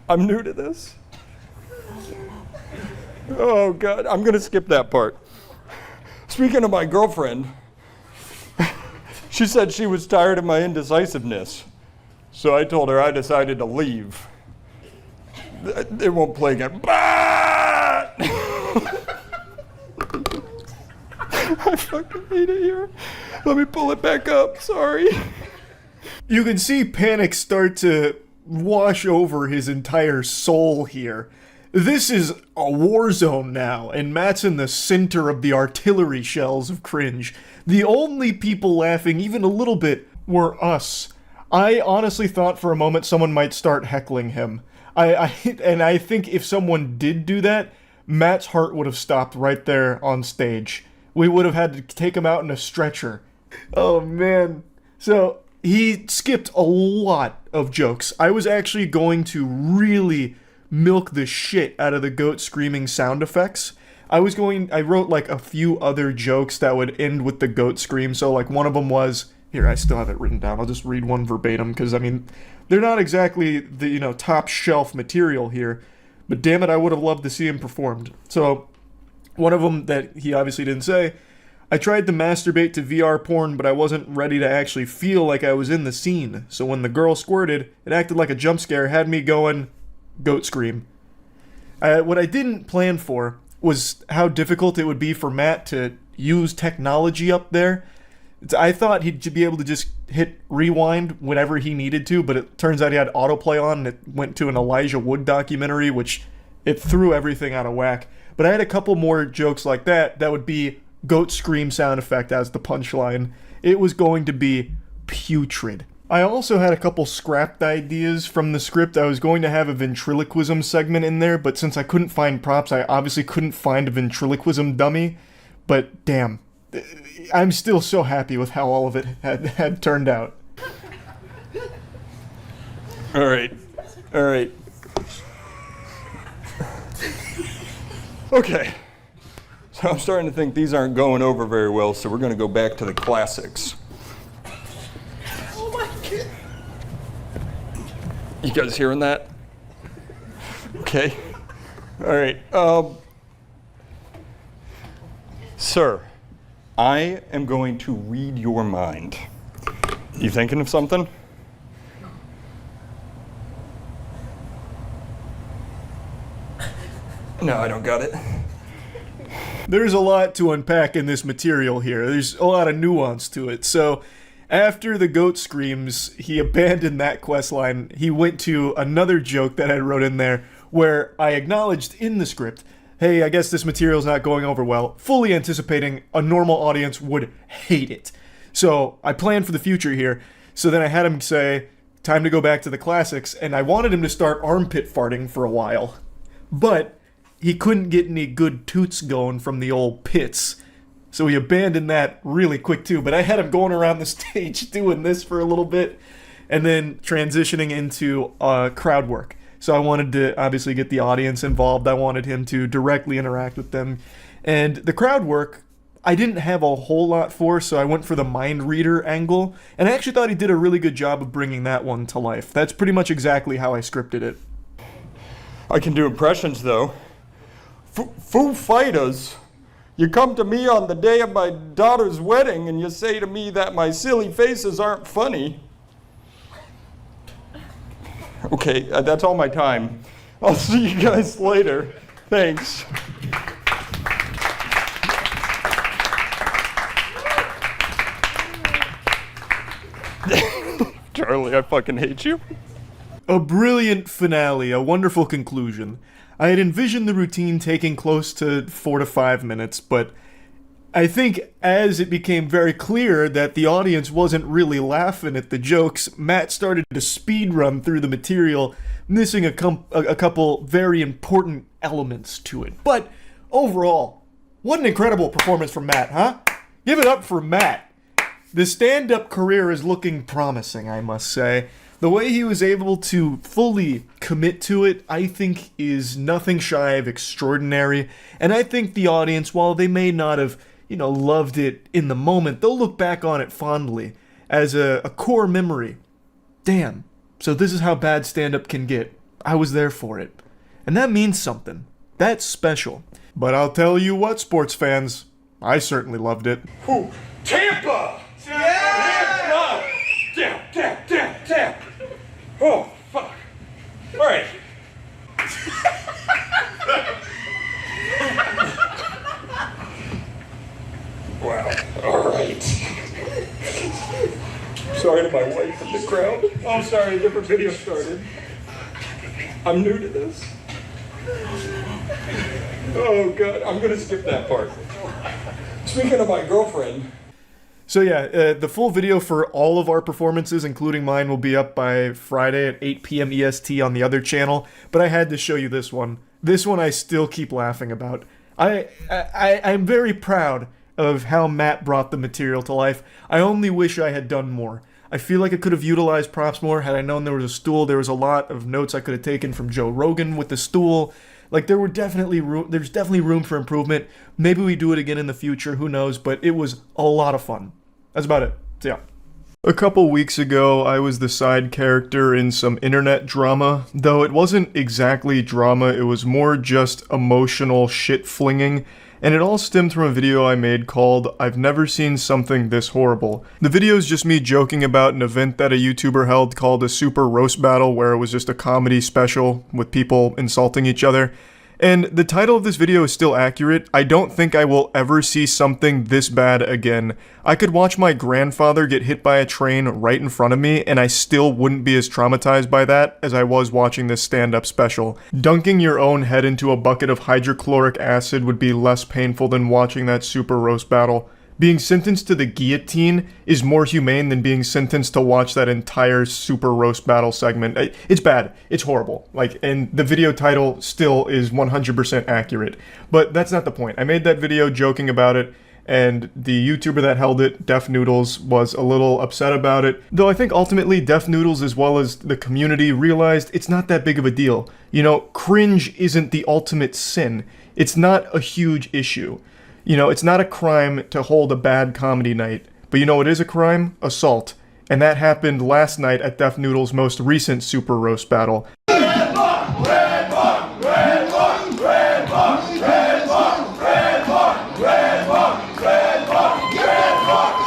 I'm new to this. Oh, God, I'm gonna skip that part. Speaking of my girlfriend, she said she was tired of my indecisiveness. So I told her I decided to leave. It won't play again. I fucking hate it here. Let me pull it back up. Sorry. You can see panic start to wash over his entire soul here. This is a war zone now, and Matt's in the center of the artillery shells of cringe. The only people laughing even a little bit were us. I honestly thought for a moment someone might start heckling him. And I think if someone did do that, Matt's heart would have stopped right there on stage. We would have had to take him out in a stretcher. Oh, man. So, he skipped a lot of jokes. I was actually going to really milk the shit out of the goat screaming sound effects. I wrote like a few other jokes that would end with the goat scream. So, like, one of them was... Here, I still have it written down. I'll just read one verbatim, because, I mean, they're not exactly the, top shelf material here. But damn it, I would have loved to see him performed. So... One of them that he obviously didn't say, I tried to masturbate to VR porn, but I wasn't ready to actually feel like I was in the scene. So when the girl squirted, it acted like a jump scare, had me going, goat scream. What I didn't plan for was how difficult it would be for Matt to use technology up there. I thought he'd be able to just hit rewind whenever he needed to, but it turns out he had autoplay on, and it went to an Elijah Wood documentary, which it threw everything out of whack. But I had a couple more jokes like that would be goat scream sound effect as the punchline. It was going to be putrid. I also had a couple scrapped ideas from the script. I was going to have a ventriloquism segment in there, but since I couldn't find props, I obviously couldn't find a ventriloquism dummy. But damn, I'm still so happy with how all of it had turned out. All right. Okay, so I'm starting to think these aren't going over very well, so we're going to go back to the classics. Oh my God. You guys hearing that? Okay. All right. Sir, I am going to read your mind. You thinking of something? No, I don't got it. There's a lot to unpack in this material here. There's a lot of nuance to it. So, After the goat screams, he abandoned that quest line. He went to another joke that I wrote in there where I acknowledged in the script, hey, I guess this material's not going over well, fully anticipating a normal audience would hate it. So I planned for the future here. So then I had him say, time to go back to the classics, and I wanted him to start armpit farting for a while. But he couldn't get any good toots going from the old pits. So he abandoned that really quick too. But I had him going around the stage doing this for a little bit, and then transitioning into crowd work. So I wanted to obviously get the audience involved. I wanted him to directly interact with them. And the crowd work, I didn't have a whole lot for, so I went for the mind reader angle. And I actually thought he did a really good job of bringing that one to life. That's pretty much exactly how I scripted it. I can do impressions though. Foo Fighters, you come to me on the day of my daughter's wedding and you say to me that my silly faces aren't funny. Okay, that's all my time. I'll see you guys later. Thanks. Charlie, I fucking hate you. A brilliant finale, a wonderful conclusion. I had envisioned the routine taking close to 4 to 5 minutes, but I think as it became very clear that the audience wasn't really laughing at the jokes, Matt started to speed run through the material, missing a couple very important elements to it. But overall, what an incredible performance from Matt, huh? Give it up for Matt. The stand-up career is looking promising, I must say. The way he was able to fully commit to it, I think, is nothing shy of extraordinary. And I think the audience, while they may not have, loved it in the moment, they'll look back on it fondly as a core memory. Damn. So this is how bad stand-up can get. I was there for it. And that means something. That's special. But I'll tell you what, sports fans, I certainly loved it. Who? Tampa! Tampa! Tap. Oh, fuck. All right. Wow. All right. Sorry to my wife in the crowd. Oh, sorry, a different video started. I'm new to this. Oh, God, I'm going to skip that part. Speaking of my girlfriend. So yeah, the full video for all of our performances, including mine, will be up by Friday at 8 p.m. EST on the other channel, but I had to show you this one. This one I still keep laughing about. I'm very proud of how Matt brought the material to life. I only wish I had done more. I feel like I could have utilized props more had I known there was a stool. There was a lot of notes I could have taken from Joe Rogan with the stool. Like, there's definitely room for improvement. Maybe we do it again in the future, who knows, but it was a lot of fun. That's about it. So yeah. A couple weeks ago, I was the side character in some internet drama, though it wasn't exactly drama, it was more just emotional shit-flinging, and it all stemmed from a video I made called I've Never Seen Something This Horrible. The video is just me joking about an event that a YouTuber held called a Super Roast Battle, where it was just a comedy special with people insulting each other. And the title of this video is still accurate. I don't think I will ever see something this bad again. I could watch my grandfather get hit by a train right in front of me, and I still wouldn't be as traumatized by that as I was watching this stand-up special. Dunking your own head into a bucket of hydrochloric acid would be less painful than watching that Super Roast Battle. Being sentenced to the guillotine is more humane than being sentenced to watch that entire Super Roast Battle segment. It's bad. It's horrible. And the video title still is 100% accurate. But that's not the point. I made that video joking about it, and the YouTuber that held it, Def Noodles, was a little upset about it. Though I think ultimately Def Noodles, as well as the community, realized it's not that big of a deal. Cringe isn't the ultimate sin. It's not a huge issue. It's not a crime to hold a bad comedy night, but it is a crime? Assault. And that happened last night at Def Noodle's most recent Super Roast Battle. Red Buck! Red Buck! Red Buck! Red Buck! Red Buck! Red Buck! Red Buck! Red Buck! Red Buck!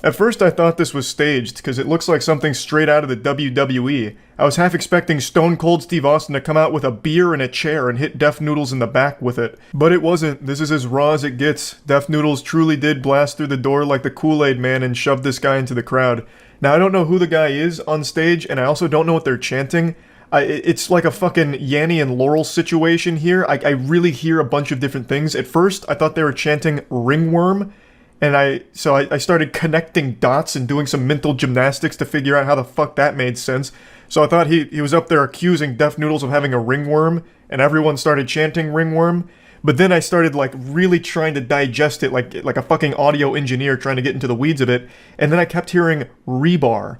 At At first I thought this was staged, because it looks like something straight out of the WWE. I was half expecting Stone Cold Steve Austin to come out with a beer and a chair and hit Def Noodles in the back with it. But it wasn't. This is as raw as it gets. Def Noodles truly did blast through the door like the Kool-Aid Man and shove this guy into the crowd. Now, I don't know who the guy is on stage, and I also don't know what they're chanting. It's like a fucking Yanny and Laurel situation here. I really hear a bunch of different things. At first, I thought they were chanting ringworm, and I started connecting dots and doing some mental gymnastics to figure out how the fuck that made sense. So I thought he was up there accusing Def Noodles of having a ringworm, and everyone started chanting ringworm. But then I started like really trying to digest it like a fucking audio engineer trying to get into the weeds of it, and then I kept hearing rebar.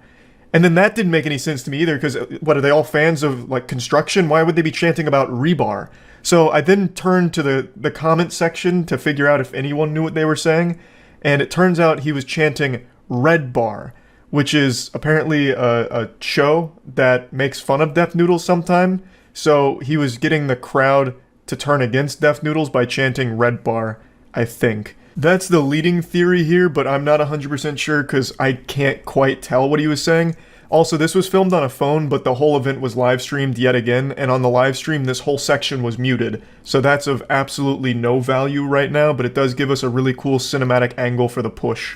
And then that didn't make any sense to me either, because what, are they all fans of like construction? Why would they be chanting about rebar? So I then turned to the comment section to figure out if anyone knew what they were saying, and it turns out he was chanting red bar, which is apparently a show that makes fun of Def Noodles sometime. So he was getting the crowd to turn against Def Noodles by chanting red bar, I think. That's the leading theory here, but I'm not 100% sure because I can't quite tell what he was saying. Also, this was filmed on a phone, but the whole event was live streamed yet again, and on the live stream, this whole section was muted. So that's of absolutely no value right now, but it does give us a really cool cinematic angle for the push.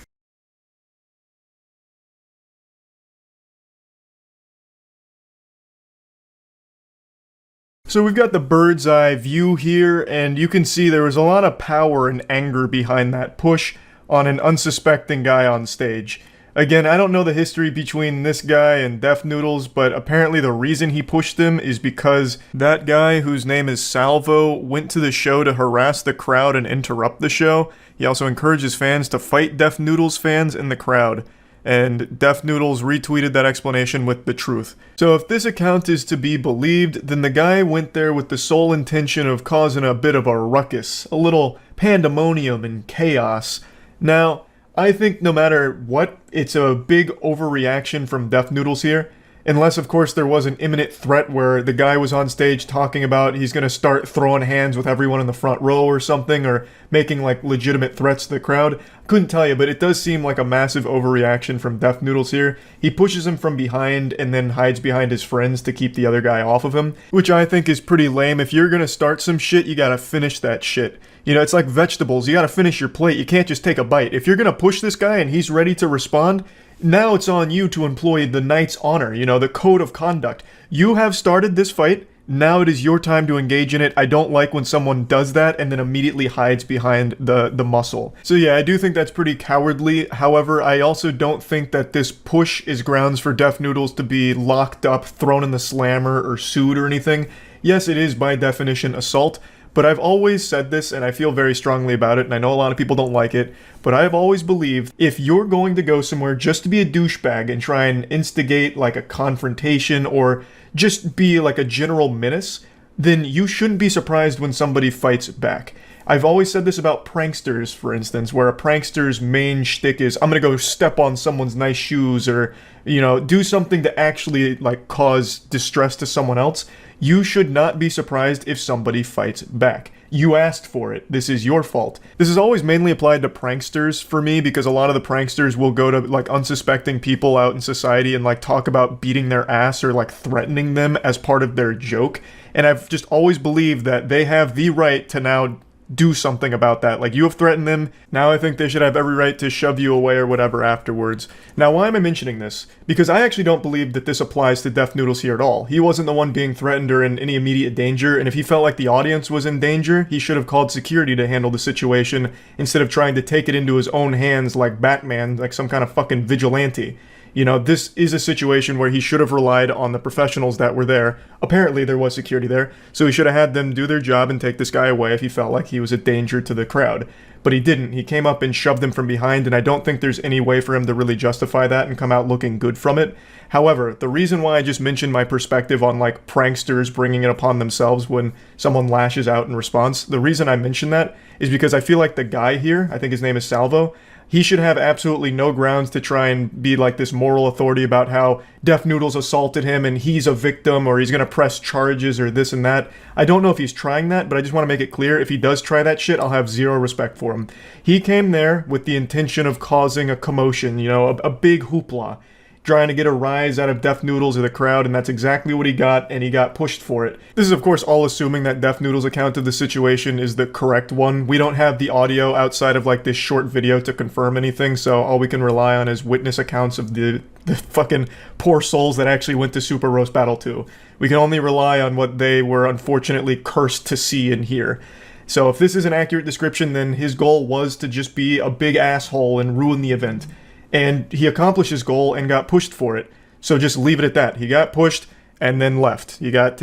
So we've got the bird's eye view here, and you can see there was a lot of power and anger behind that push on an unsuspecting guy on stage. Again, I don't know the history between this guy and Def Noodles, but apparently the reason he pushed him is because that guy, whose name is Salvo, went to the show to harass the crowd and interrupt the show. He also encourages fans to fight Def Noodles fans in the crowd. And Def Noodles retweeted that explanation with the truth. So if this account is to be believed, then the guy went there with the sole intention of causing a bit of a ruckus, a little pandemonium and chaos. Now, I think no matter what, it's a big overreaction from Def Noodles here. Unless, of course, there was an imminent threat where the guy was on stage talking about he's gonna start throwing hands with everyone in the front row or something, or making, like, legitimate threats to the crowd. Couldn't tell you, but it does seem like a massive overreaction from Def Noodles here. He pushes him from behind and then hides behind his friends to keep the other guy off of him, which I think is pretty lame. If you're gonna start some shit, you gotta finish that shit. You know, it's like vegetables. You gotta finish your plate. You can't just take a bite. If you're gonna push this guy and he's ready to respond, now it's on you to employ the knight's honor, you know, the code of conduct. You have started this fight, now it is your time to engage in it. I don't like when someone does that and then immediately hides behind the muscle. So yeah, I do think that's pretty cowardly. However, I also don't think that this push is grounds for Def Noodles to be locked up, thrown in the slammer, or sued or anything. Yes, it is by definition assault, but I've always said this, and I feel very strongly about it, and I know a lot of people don't like it, but I've always believed if you're going to go somewhere just to be a douchebag and try and instigate like a confrontation or just be like a general menace, then you shouldn't be surprised when somebody fights back. I've always said this about pranksters, for instance, where a prankster's main shtick is, I'm gonna go step on someone's nice shoes or, you know, do something to actually, like, cause distress to someone else. You should not be surprised if somebody fights back. You asked for it. This is your fault. This is always mainly applied to pranksters for me because a lot of the pranksters will go to like unsuspecting people out in society and like talk about beating their ass or like threatening them as part of their joke. And I've just always believed that they have the right to now do something about that. Like, you have threatened them, now I think they should have every right to shove you away or whatever afterwards. Now, why am I mentioning this? Because I actually don't believe that this applies to Def Noodles here at all. He wasn't the one being threatened or in any immediate danger, and if he felt like the audience was in danger, he should have called security to handle the situation instead of trying to take it into his own hands like Batman, like some kind of fucking vigilante. You know, this is a situation where he should have relied on the professionals that were there. Apparently there was security there, so he should have had them do their job and take this guy away if he felt like he was a danger to the crowd. But he didn't. He came up and shoved him from behind, and I don't think there's any way for him to really justify that and come out looking good from it. However, the reason why I just mentioned my perspective on, like, pranksters bringing it upon themselves when someone lashes out in response, the reason I mention that is because I feel like the guy here, I think his name is Salvo, He should have absolutely no grounds to try and be like this moral authority about how Def Noodles assaulted him and he's a victim or he's gonna press charges or this and that. I don't know if he's trying that, but I just want to make it clear, if he does try that shit, I'll have zero respect for him. He came there with the intention of causing a commotion, you know, a big hoopla, trying to get a rise out of Def Noodles or the crowd, and that's exactly what he got, and he got pushed for it. This is of course all assuming that Def Noodles' account of the situation is the correct one. We don't have the audio outside of like this short video to confirm anything, so all we can rely on is witness accounts of the fucking poor souls that actually went to Super Roast Battle 2. We can only rely on what they were unfortunately cursed to see and hear. So if this is an accurate description, then his goal was to just be a big asshole and ruin the event. And he accomplished his goal and got pushed for it. So just leave it at that. He got pushed and then left. He got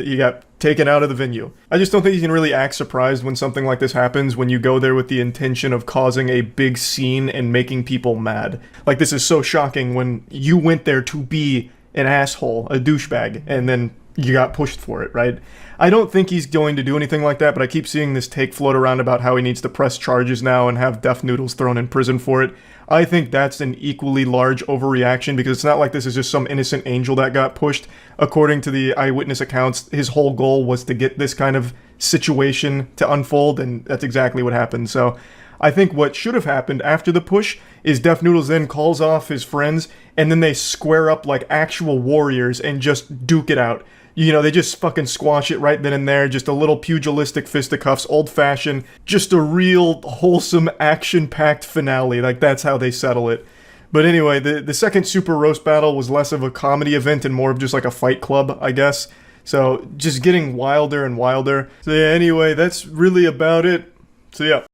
taken out of the venue. I just don't think you can really act surprised when something like this happens when you go there with the intention of causing a big scene and making people mad. Like, this is so shocking when you went there to be an asshole, a douchebag, and then you got pushed for it, right? I don't think he's going to do anything like that, but I keep seeing this take float around about how he needs to press charges now and have Def Noodles thrown in prison for it. I think that's an equally large overreaction, because it's not like this is just some innocent angel that got pushed. According to the eyewitness accounts, his whole goal was to get this kind of situation to unfold, and that's exactly what happened. So I think what should have happened after the push is Def Noodles then calls off his friends, and then they square up like actual warriors and just duke it out. You know, they just fucking squash it right then and there, just a little pugilistic fisticuffs, old-fashioned, just a real wholesome, action-packed finale. Like, that's how they settle it. But anyway, the second Super Roast Battle was less of a comedy event and more of just like a fight club, I guess. So, just getting wilder and wilder. So yeah, anyway, that's really about it. So yeah.